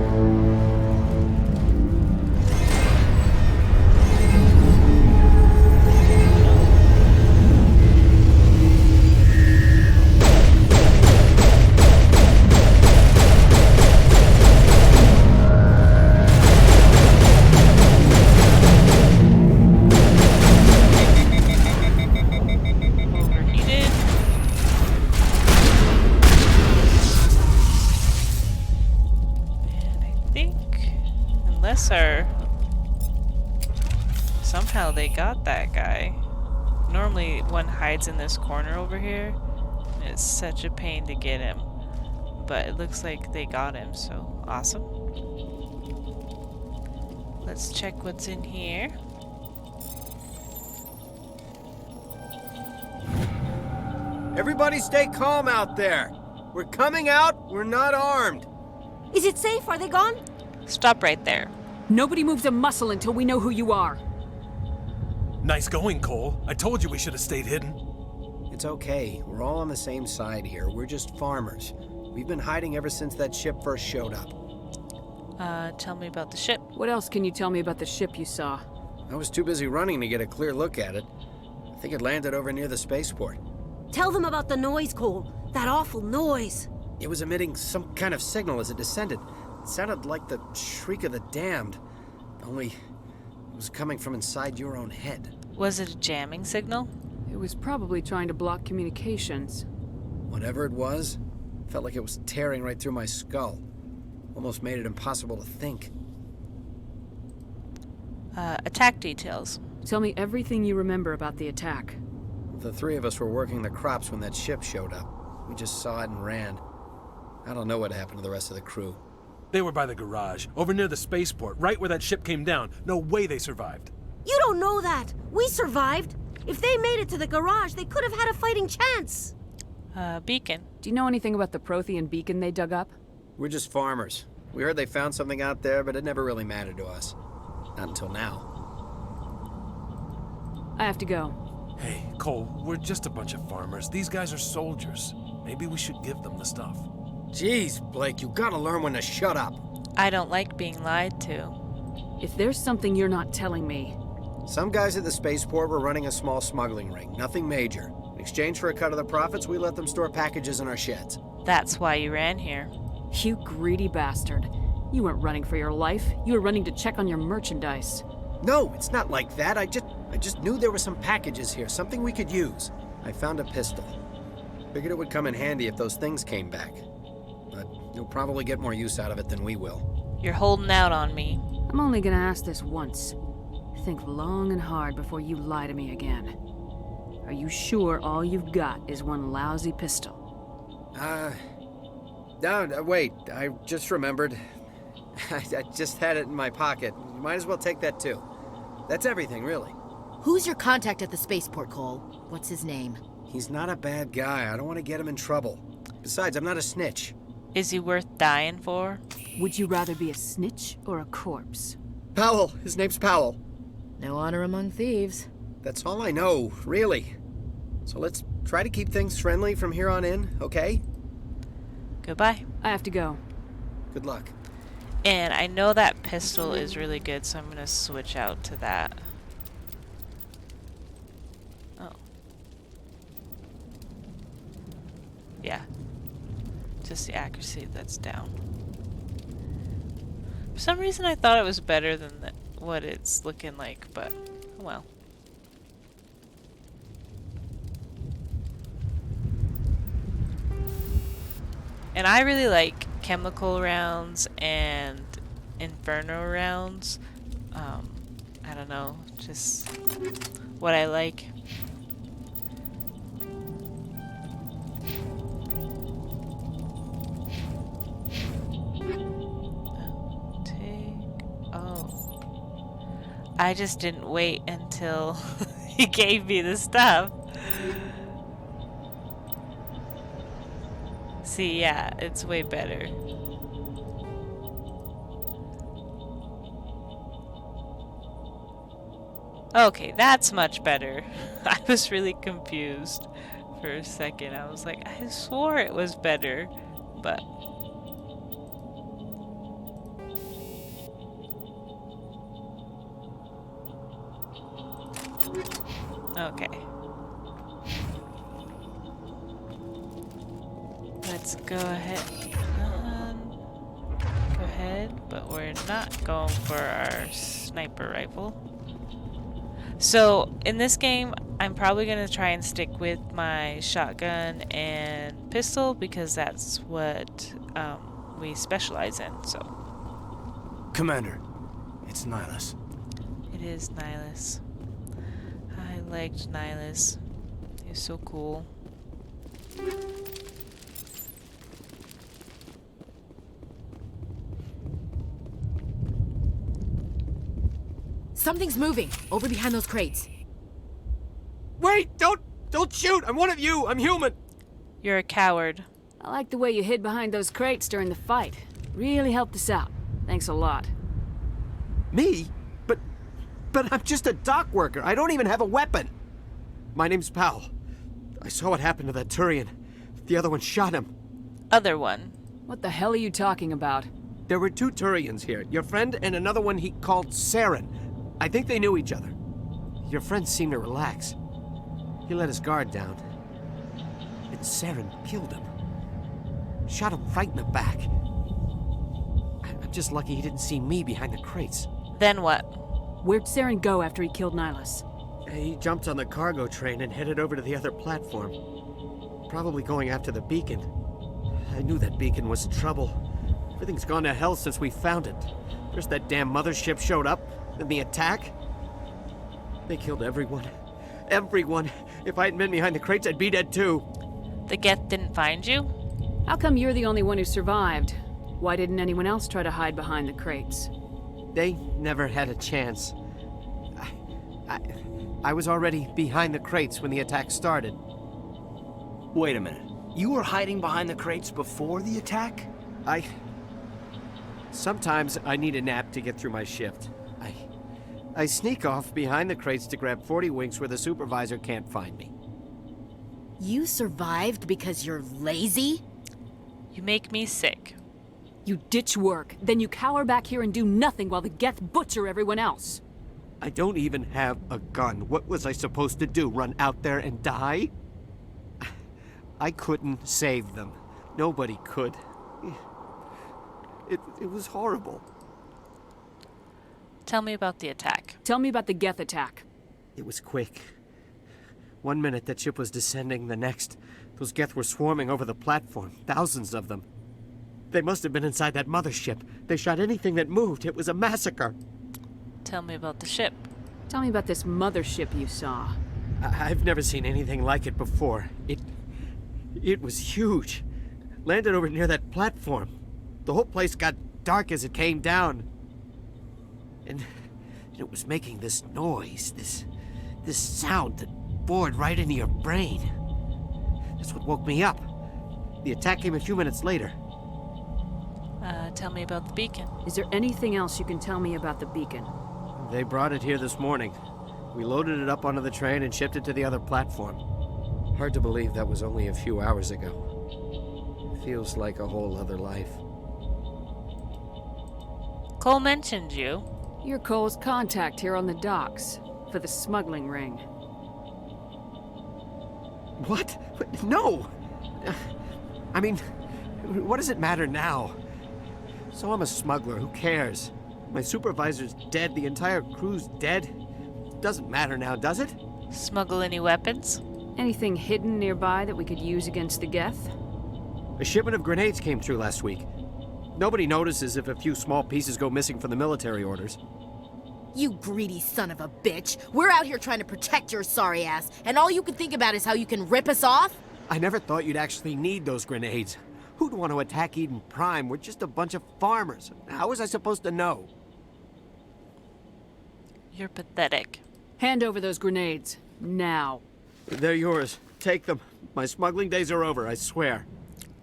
Somehow they got that guy. Normally one hides in this corner over here. And it's such a pain to get him. But it looks like they got him, so awesome. Let's check what's in here. Everybody stay calm out there. We're coming out, we're not armed. Is it safe? Are they gone? Stop right there. Nobody moves a muscle until we know who you are. Nice going, Cole. I told you we should have stayed hidden. It's okay. We're all on the same side here. We're just farmers. We've been hiding ever since that ship first showed up. Tell me about the ship. What else can you tell me about the ship you saw? I was too busy running to get a clear look at it. I think it landed over near the spaceport. Tell them about the noise, Cole. That awful noise. It was emitting some kind of signal as it descended. It sounded like the shriek of the damned. Only it was coming from inside your own head. Was it a jamming signal? It was probably trying to block communications. Whatever it was, felt like it was tearing right through my skull. Almost made it impossible to think. Attack details. Tell me everything you remember about the attack. The three of us were working the crops when that ship showed up. We just saw it and ran. I don't know what happened to the rest of the crew. They were by the garage, over near the spaceport, right where that ship came down. No way they survived. You don't know that. We survived. If they made it to the garage, they could have had a fighting chance. Beacon. Do you know anything about the Prothean beacon they dug up? We're just farmers. We heard they found something out there, but it never really mattered to us. Not until now. I have to go. Hey, Cole, we're just a bunch of farmers. These guys are soldiers. Maybe we should give them the stuff. Jeez, Blake, you gotta learn when to shut up. I don't like being lied to. If there's something you're not telling me... Some guys at the spaceport were running a small smuggling ring, nothing major. In exchange for a cut of the profits, we let them store packages in our sheds. That's why you ran here. You greedy bastard. You weren't running for your life. You were running to check on your merchandise. No, it's not like that. I just knew there were some packages here, something we could use. I found a pistol. Figured it would come in handy if those things came back. But you'll probably get more use out of it than we will. You're holding out on me. I'm only gonna ask this once. Think long and hard before you lie to me again. Are you sure all you've got is one lousy pistol? No, wait. I just remembered. I just had it in my pocket. You might as well take that too. That's everything, really. Who's your contact at the spaceport, Cole? What's his name? He's not a bad guy. I don't want to get him in trouble. Besides, I'm not a snitch. Is he worth dying for? Would you rather be a snitch or a corpse? Powell. His name's Powell. No honor among thieves. That's all I know, really. So let's try to keep things friendly from here on in, okay? Goodbye. I have to go. Good luck. And I know that pistol is really good, so I'm gonna switch out to that. Oh. Yeah. Just the accuracy that's down. For some reason I thought it was better than what it's looking like, but oh well. And I really like chemical rounds and inferno rounds. I don't know, just what I like. I just didn't wait until he gave me the stuff. See, yeah, it's way better. Okay, that's much better. I was really confused for a second. I was like, I swore it was better, but... Okay. Let's go ahead. Go ahead, but we're not going for our sniper rifle. So, in this game, I'm probably going to try and stick with my shotgun and pistol because that's what we specialize in, so. Commander, it's Nihilus. It is Nihilus. I liked Nihilus. He was so cool. Something's moving over behind those crates. Wait! Don't shoot! I'm one of you! I'm human! You're a coward. I like the way you hid behind those crates during the fight. Really helped us out. Thanks a lot. Me? But I'm just a dock worker. I don't even have a weapon. My name's Powell. I saw what happened to that Turian. The other one shot him. Other one? What the hell are you talking about? There were two Turians here. Your friend and another one he called Saren. I think they knew each other. Your friend seemed to relax. He let his guard down. And Saren killed him. Shot him right in the back. I'm just lucky he didn't see me behind the crates. Then what? Where'd Saren go after he killed Nihilus? He jumped on the cargo train and headed over to the other platform. Probably going after the beacon. I knew that beacon was in trouble. Everything's gone to hell since we found it. First that damn mothership showed up, then the attack. They killed everyone. Everyone. If I hadn't been behind the crates, I'd be dead too. The Geth didn't find you? How come you're the only one who survived? Why didn't anyone else try to hide behind the crates? They never had a chance. I was already behind the crates when the attack started. Wait a minute. You were hiding behind the crates before the attack? Sometimes I need a nap to get through my shift. I sneak off behind the crates to grab 40 winks where the supervisor can't find me. You survived because you're lazy? You make me sick. You ditch work, then you cower back here and do nothing while the Geth butcher everyone else. I don't even have a gun. What was I supposed to do, run out there and die? I couldn't save them. Nobody could. It was horrible. Tell me about the attack. Tell me about the Geth attack. It was quick. 1 minute that ship was descending, the next, those Geth were swarming over the platform, thousands of them. They must have been inside that mothership. They shot anything that moved. It was a massacre. Tell me about the ship. Tell me about this mothership you saw. I've never seen anything like it before. It was huge. Landed over near that platform. The whole place got dark as it came down. And it was making this noise, this sound that bored right into your brain. That's what woke me up. The attack came a few minutes later. Tell me about the beacon. Is there anything else you can tell me about the beacon? They brought it here this morning. We loaded it up onto the train and shipped it to the other platform. Hard to believe that was only a few hours ago. Feels like a whole other life. Cole mentioned you. You're Cole's contact here on the docks for the smuggling ring. What? No! I mean, what does it matter now? So I'm a smuggler, who cares? My supervisor's dead, the entire crew's dead. Doesn't matter now, does it? Smuggle any weapons? Anything hidden nearby that we could use against the Geth? A shipment of grenades came through last week. Nobody notices if a few small pieces go missing from the military orders. You greedy son of a bitch. We're out here trying to protect your sorry ass, and all you can think about is how you can rip us off? I never thought you'd actually need those grenades. Who'd want to attack Eden Prime? We're just a bunch of farmers. How was I supposed to know? You're pathetic. Hand over those grenades. Now. They're yours. Take them. My smuggling days are over, I swear.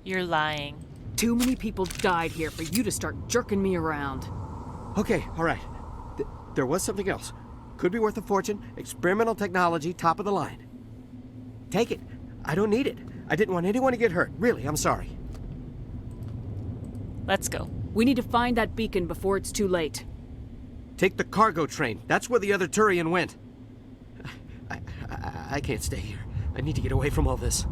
You're lying. Too many people died here for you to start jerking me around. Okay, all right. There was something else. Could be worth a fortune. Experimental technology, top of the line. Take it. I don't need it. I didn't want anyone to get hurt. Really, I'm sorry. Let's go. We need to find that beacon before it's too late. Take the cargo train. That's where the other Turian went. I can't stay here. I need to get away from all this.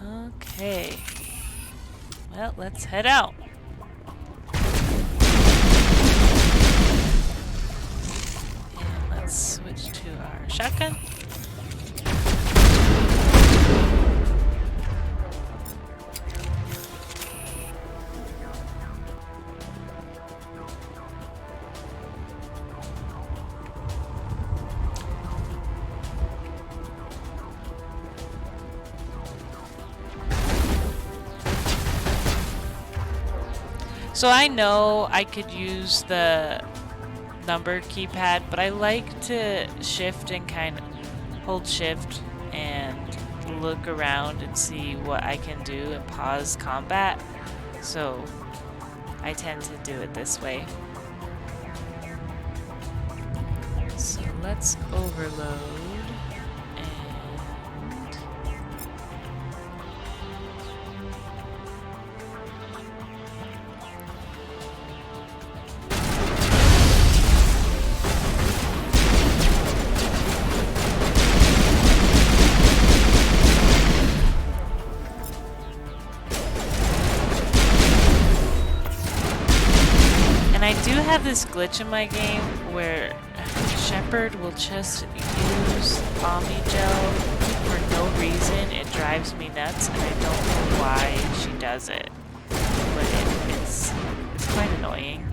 Okay. Well, let's head out. And let's switch to our shotgun. So I know I could use the number keypad, but I like to shift and kind of hold shift and look around and see what I can do and pause combat. So I tend to do it this way. So let's overload. I do have this glitch in my game where Shepard will just use Omni Gel for no reason. It drives me nuts, and I don't know why she does it. But it's quite annoying.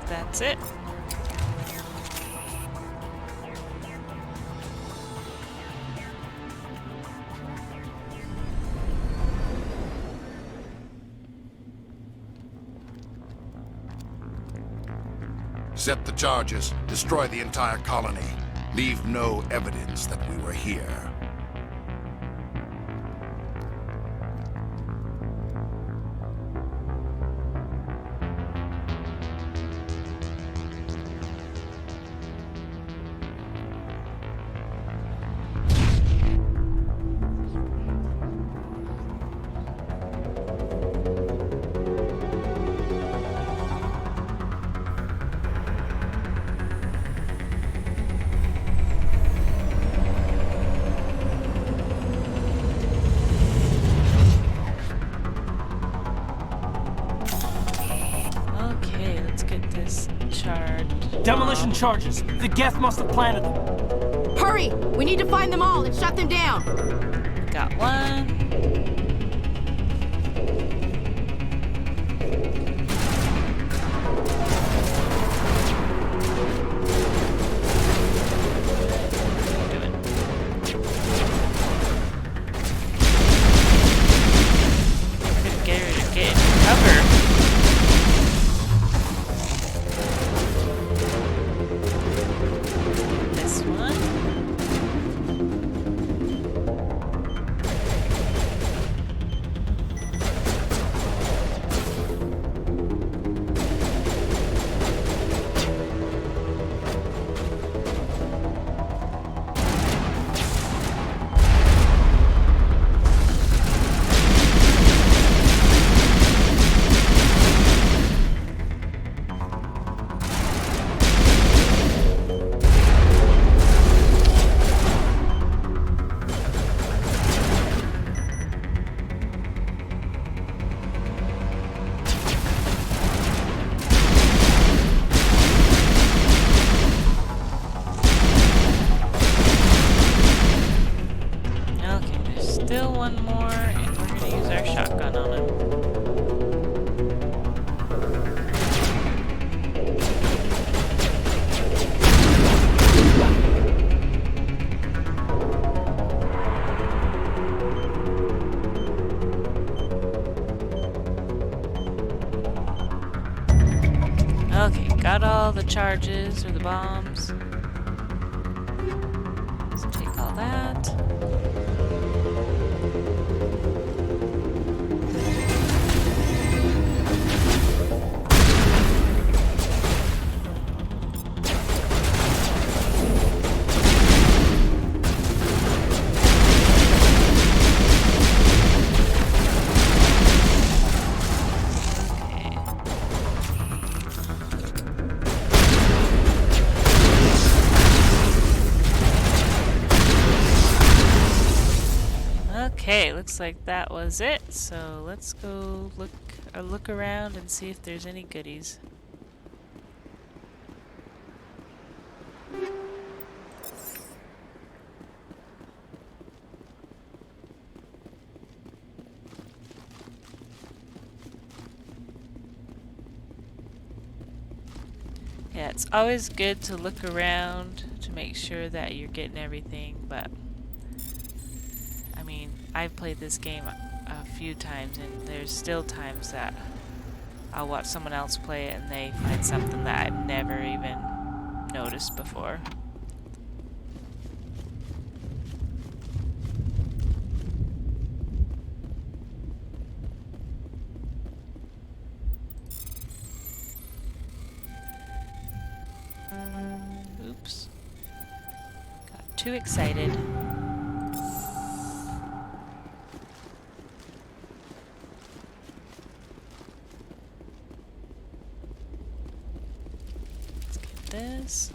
That's it. Set the charges. Destroy the entire colony. Leave no evidence that we were here. Demolition charges. The Geth must have planted them. Hurry! We need to find them all and shut them down. Got one. Got all the charges or the bombs. Let's take all that. Okay, looks like that was it. So let's go look around and see if there's any goodies. Yeah, it's always good to look around to make sure that you're getting everything, but I mean, I've played this game a few times, and there's still times that I'll watch someone else play it and they find something that I've never even noticed before. Oops. Got too excited. This,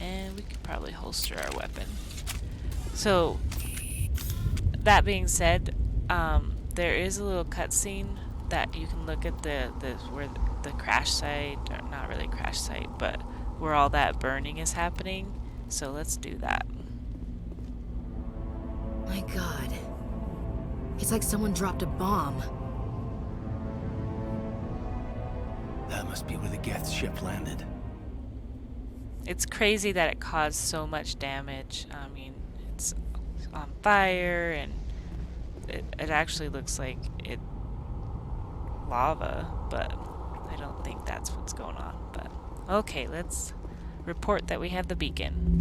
and we could probably holster our weapon. So that being said, there is a little cutscene that you can look at where the crash site, or not really crash site, but where all that burning is happening. So let's do that. My God, it's like someone dropped a bomb. That must be where the Geth ship landed. It's crazy that it caused so much damage. I mean, it's on fire, and it actually looks like it lava, but I don't think that's what's going on, but okay, let's report that we have the beacon.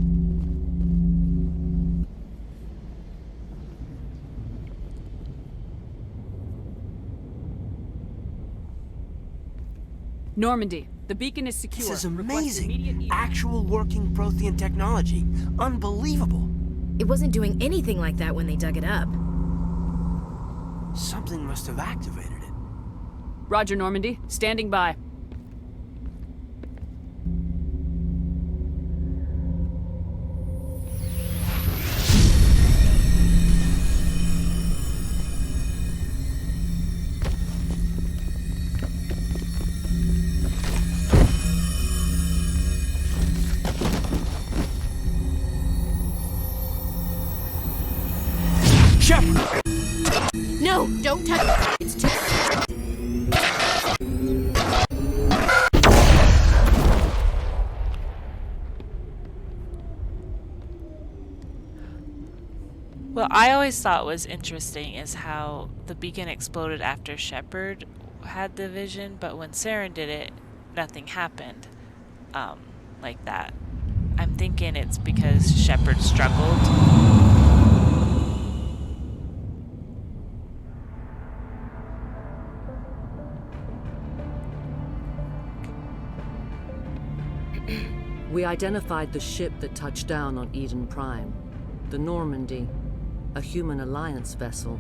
Normandy, the beacon is secure. This is Request immediate amazing. evac. Actual working Prothean technology. Unbelievable. It wasn't doing anything like that when they dug it up. Something must have activated it. Roger, Normandy. Standing by. Shepard! No, don't touch it. It's too... What I always thought was interesting is how the beacon exploded after Shepard had the vision, but when Saren did it, nothing happened like that. I'm thinking it's because Shepard struggled. We identified the ship that touched down on Eden Prime, the Normandy, a human alliance vessel.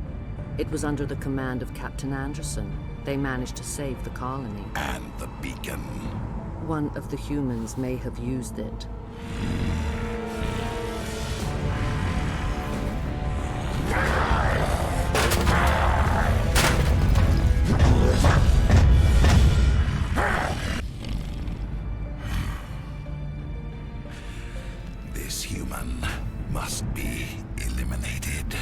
It was under the command of Captain Anderson. They managed to save the colony. And the beacon. One of the humans may have used it. This human must be eliminated.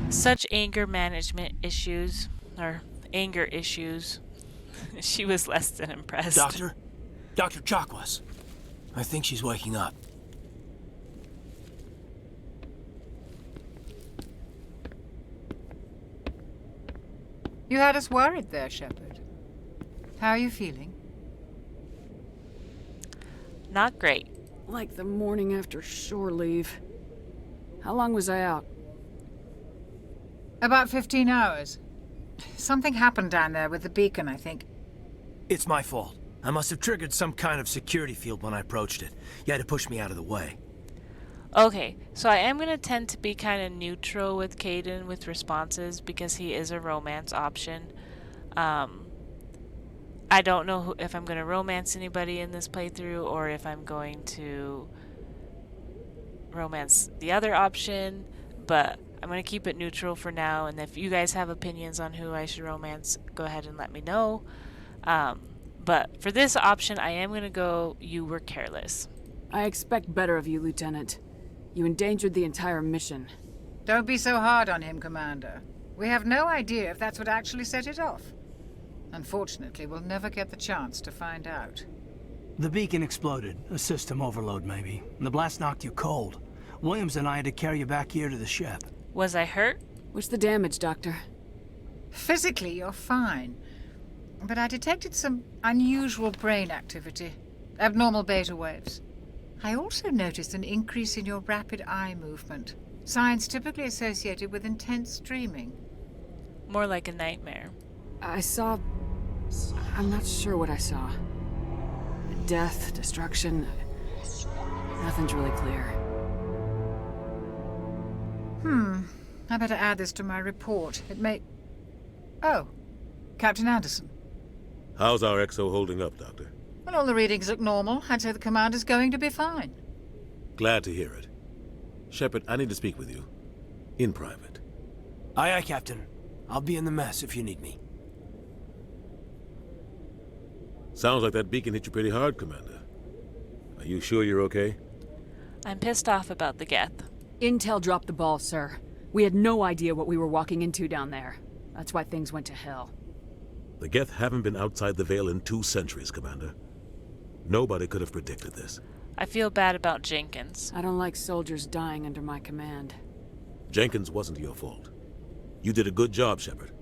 Such anger management issues, or anger issues. She was less than impressed. Doctor? Dr. Chakwas. I think she's waking up. You had us worried there, Shepard. How are you feeling? Not great. Like the morning after shore leave. How long was I out? About 15 hours. Something happened down there with the beacon, I think. It's my fault. I must have triggered some kind of security field when I approached it. You had to push me out of the way. Okay, so I am going to tend to be kind of neutral with Caden with responses because he is a romance option. I don't know if I'm going to romance anybody in this playthrough or if I'm going to romance the other option, but I'm going to keep it neutral for now, and if you guys have opinions on who I should romance, go ahead and let me know. But for this option, I am going to go, you were careless. I expect better of you, Lieutenant. You endangered the entire mission. Don't be so hard on him, Commander. We have no idea if that's what actually set it off. Unfortunately, we'll never get the chance to find out. The beacon exploded. A system overload, maybe. The blast knocked you cold. Williams and I had to carry you back here to the ship. Was I hurt? What's the damage, Doctor? Physically, you're fine. But I detected some unusual brain activity. Abnormal beta waves. I also noticed an increase in your rapid eye movement. Signs typically associated with intense dreaming. More like a nightmare. I saw... I'm not sure what I saw. Death, destruction... Nothing's really clear. I better add this to my report. It may... Oh, Captain Anderson. How's our XO holding up, Doctor? Well, all the readings look normal. I'd say the commander's going to be fine. Glad to hear it. Shepard, I need to speak with you. In private. Aye, aye, Captain. I'll be in the mess if you need me. Sounds like that beacon hit you pretty hard, Commander. Are you sure you're okay? I'm pissed off about the Geth. Intel dropped the ball, sir. We had no idea what we were walking into down there. That's why things went to hell. The Geth haven't been outside the Veil in 2 centuries, Commander. Nobody could have predicted this. I feel bad about Jenkins. I don't like soldiers dying under my command. Jenkins wasn't your fault. You did a good job, Shepard.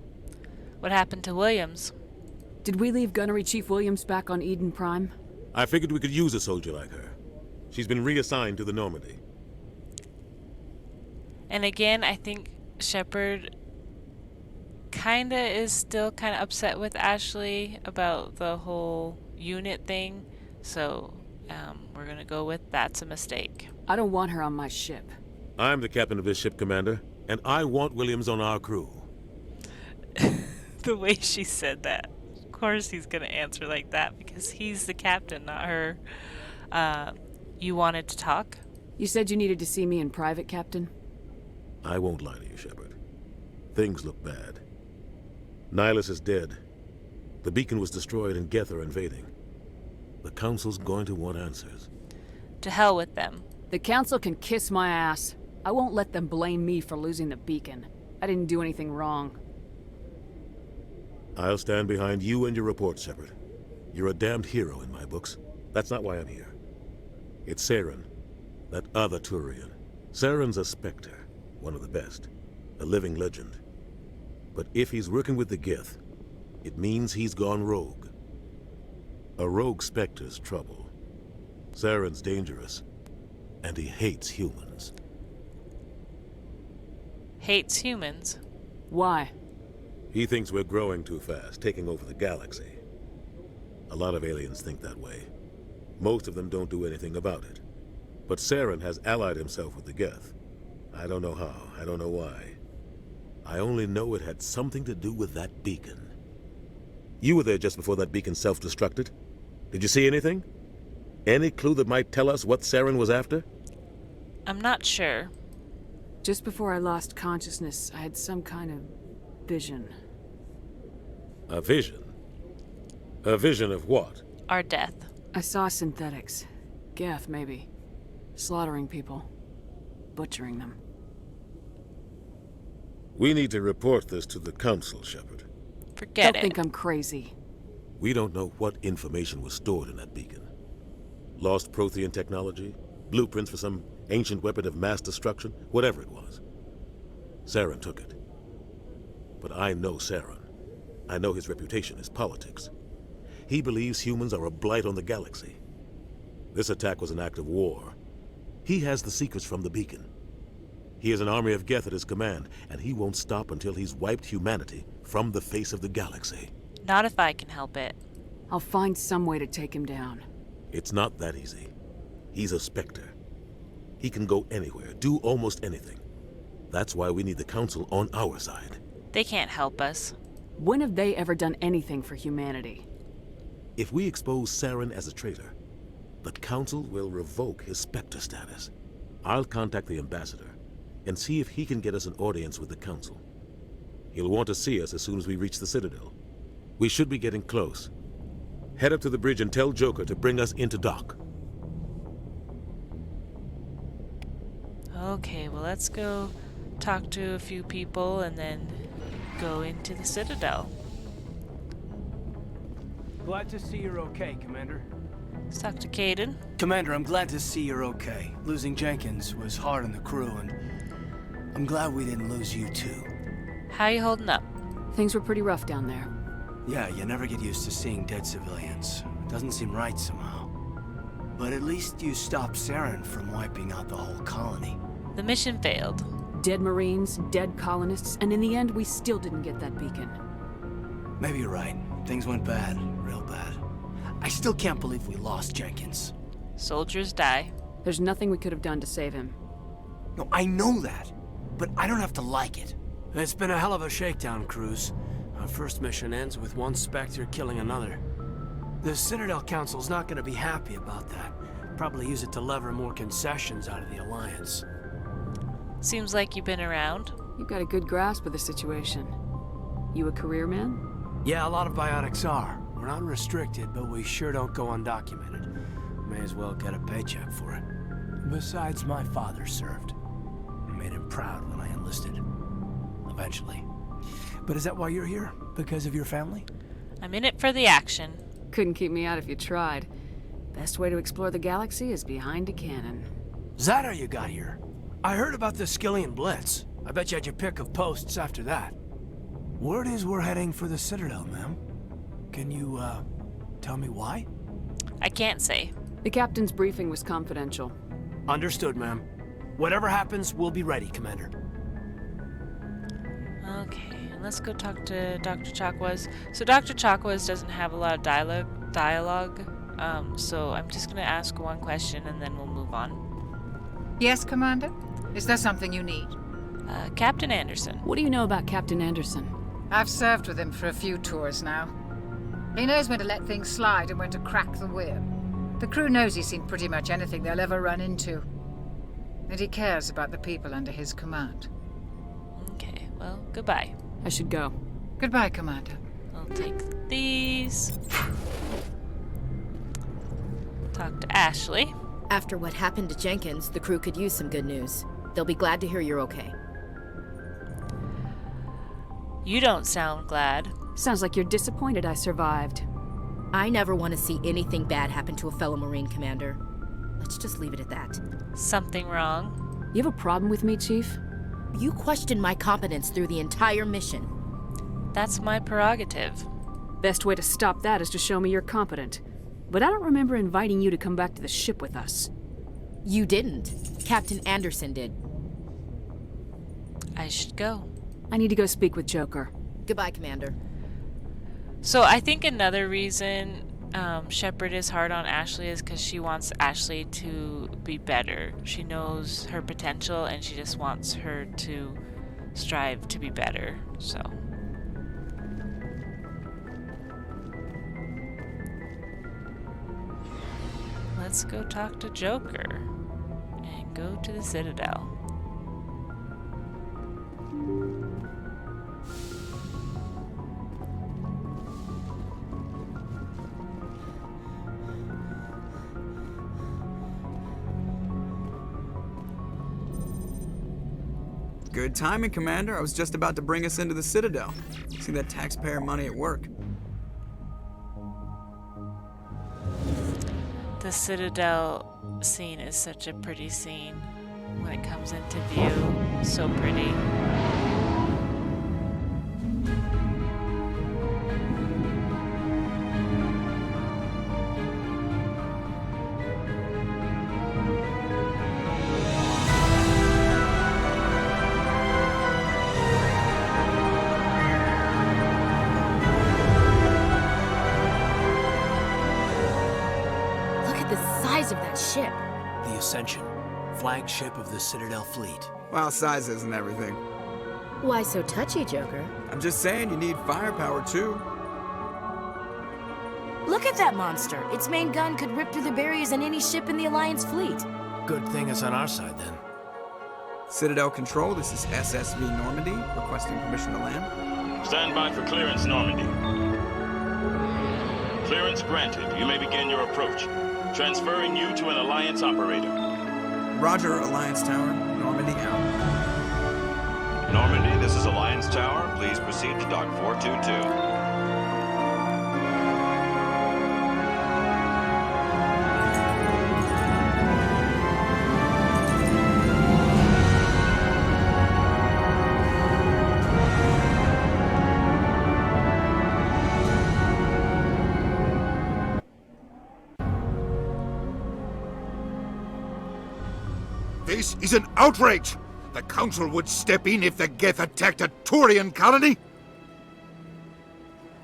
What happened to Williams? Did we leave Gunnery Chief Williams back on Eden Prime? I figured we could use a soldier like her. She's been reassigned to the Normandy. And again, I think Shepard kinda is still kinda upset with Ashley about the whole unit thing. So, we're gonna go with that's a mistake. I don't want her on my ship. I'm the captain of this ship, Commander, and I want Williams on our crew. The way she said that. Of course he's gonna answer like that because he's the captain, not her. You wanted to talk? You said you needed to see me in private, Captain? I won't lie to you, Shepard. Things look bad. Nihilus is dead. The beacon was destroyed and Geth are invading. The Council's going to want answers. To hell with them. The Council can kiss my ass. I won't let them blame me for losing the beacon. I didn't do anything wrong. I'll stand behind you and your report, Shepard. You're a damned hero in my books. That's not why I'm here. It's Saren, that other Turian. Saren's a Spectre, one of the best, a living legend. But if he's working with the Geth, it means he's gone rogue. A rogue Spectre's trouble. Saren's dangerous, and he hates humans. Hates humans? Why? He thinks we're growing too fast, taking over the galaxy. A lot of aliens think that way. Most of them don't do anything about it. But Saren has allied himself with the Geth. I don't know how, I don't know why. I only know it had something to do with that beacon. You were there just before that beacon self-destructed. Did you see anything? Any clue that might tell us what Saren was after? I'm not sure. Just before I lost consciousness, I had some kind of vision. A vision? A vision of what? Our death. I saw synthetics. Geth, maybe. Slaughtering people. Butchering them. We need to report this to the Council, Shepard. Forget it. Don't think I'm crazy. We don't know what information was stored in that beacon. Lost Prothean technology? Blueprints for some ancient weapon of mass destruction? Whatever it was. Saren took it. But I know Saren. I know his reputation is politics. He believes humans are a blight on the galaxy. This attack was an act of war. He has the secrets from the beacon. He has an army of Geth at his command, and he won't stop until he's wiped humanity from the face of the galaxy. Not if I can help it. I'll find some way to take him down. It's not that easy. He's a Spectre. He can go anywhere, do almost anything. That's why we need the Council on our side. They can't help us. When have they ever done anything for humanity? If we expose Saren as a traitor, the Council will revoke his Spectre status. I'll contact the Ambassador and see if he can get us an audience with the Council. He'll want to see us as soon as we reach the Citadel. We should be getting close. Head up to the bridge and tell Joker to bring us into dock. Okay, well let's go talk to a few people and then go into the Citadel. Glad to see you're okay, Commander. Let's talk to Caden. Commander, I'm glad to see you're okay. Losing Jenkins was hard on the crew, and I'm glad we didn't lose you too. How you holding up? Things were pretty rough down there. Yeah, you never get used to seeing dead civilians. It doesn't seem right somehow. But at least you stopped Saren from wiping out the whole colony. The mission failed. Dead Marines, dead colonists, and in the end, we still didn't get that beacon. Maybe you're right. Things went bad, real bad. I still can't believe we lost Jenkins. Soldiers die. There's nothing we could have done to save him. No, I know that, but I don't have to like it. It's been a hell of a shakedown, Cruz. Our first mission ends with one Spectre killing another. The Citadel Council's not going to be happy about that. Probably use it to lever more concessions out of the Alliance. Seems like you've been around. You've got a good grasp of the situation. You a career man? Yeah, a lot of biotics are. We're not restricted, but we sure don't go undocumented. May as well get a paycheck for it. Besides, my father served. I made him proud when I enlisted. Eventually. But is that why you're here? Because of your family? I'm in it for the action. Couldn't keep me out if you tried. Best way to explore the galaxy is behind a cannon. Is that how you got here? I heard about the Skillian Blitz. I bet you had your pick of posts after that. Word is we're heading for the Citadel, ma'am. Can you, tell me why? I can't say. The captain's briefing was confidential. Understood, ma'am. Whatever happens, we'll be ready, Commander. Okay, and let's go talk to Dr. Chakwas. So Dr. Chakwas doesn't have a lot of dialogue, so I'm just going to ask one question and then we'll move on. Yes, Commander? Is there something you need? Captain Anderson. What do you know about Captain Anderson? I've served with him for a few tours now. He knows when to let things slide and when to crack the whip. The crew knows he's seen pretty much anything they'll ever run into. And he cares about the people under his command. Okay, well, goodbye. I should go. Goodbye, Commander. I'll take these. Talk to Ashley. After what happened to Jenkins, the crew could use some good news. They'll be glad to hear you're okay. You don't sound glad. Sounds like you're disappointed I survived. I never want to see anything bad happen to a fellow Marine commander. Let's just leave it at that. Something wrong? You have a problem with me, Chief? You questioned my competence through the entire mission. That's my prerogative. Best way to stop that is to show me you're competent. But I don't remember inviting you to come back to the ship with us. You didn't. Captain Anderson did. I should go. I need to go speak with Joker. Goodbye, Commander. So I think another reason Shepard is hard on Ashley is because she wants Ashley to be better. She knows her potential and she just wants her to strive to be better. So let's go talk to Joker and go to the Citadel. Good timing, Commander. I was just about to bring us into the Citadel. See that taxpayer money at work. The Citadel scene is such a pretty scene when it comes into view. So pretty. Of that ship. The Ascension, flagship of the Citadel fleet. Well, size isn't everything. Why so touchy, Joker? I'm just saying you need firepower too. Look at that monster. Its main gun could rip through the barriers in any ship in the Alliance fleet. Good thing it's on our side then. Citadel Control, this is SSV Normandy, requesting permission to land. Stand by for clearance, Normandy. Clearance granted. You may begin your approach. Transferring you to an Alliance operator. Roger, Alliance Tower. Normandy out. Normandy, this is Alliance Tower. Please proceed to Dock 422. This is an outrage! The Council would step in if the Geth attacked a Turian colony?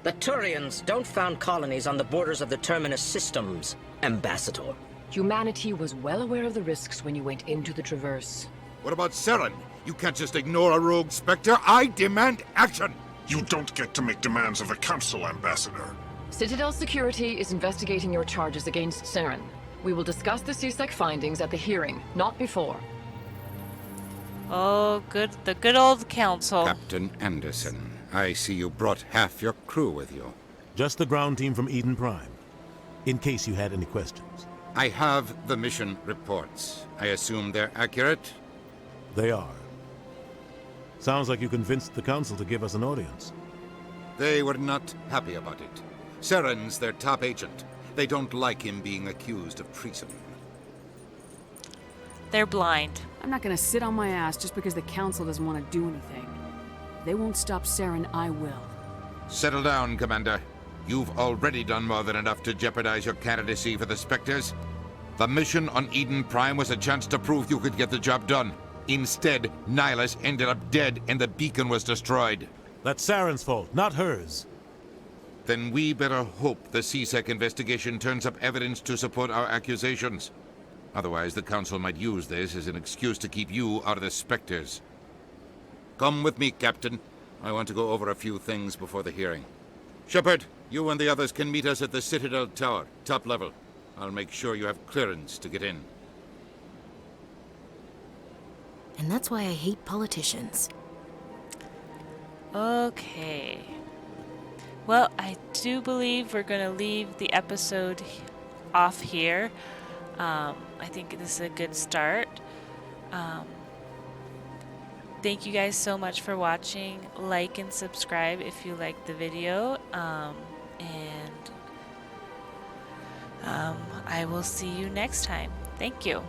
The Turians don't found colonies on the borders of the Terminus systems, Ambassador. Humanity was well aware of the risks when you went into the Traverse. What about Saren? You can't just ignore a rogue Spectre. I demand action! You don't get to make demands of the Council, Ambassador. Citadel Security is investigating your charges against Saren. We will discuss the CSEC findings at the hearing, not before. Oh, good. The good old council. Captain Anderson, I see you brought half your crew with you. Just the ground team from Eden Prime, in case you had any questions. I have the mission reports. I assume they're accurate? They are. Sounds like you convinced the Council to give us an audience. They were not happy about it. Saren's their top agent. They don't like him being accused of treason. They're blind. I'm not gonna sit on my ass just because the Council doesn't want to do anything. If they won't stop Saren, I will. Settle down, Commander. You've already done more than enough to jeopardize your candidacy for the Spectres. The mission on Eden Prime was a chance to prove you could get the job done. Instead, Nihilus ended up dead and the beacon was destroyed. That's Saren's fault, not hers. Then we better hope the CSEC investigation turns up evidence to support our accusations. Otherwise, the Council might use this as an excuse to keep you out of the Spectres. Come with me, Captain. I want to go over a few things before the hearing. Shepard, you and the others can meet us at the Citadel Tower, top level. I'll make sure you have clearance to get in. And that's why I hate politicians. Okay. Well, I do believe we're going to leave the episode off here. I think this is a good start. Thank you guys so much for watching. Like and subscribe if you liked the video. I will see you next time. Thank you.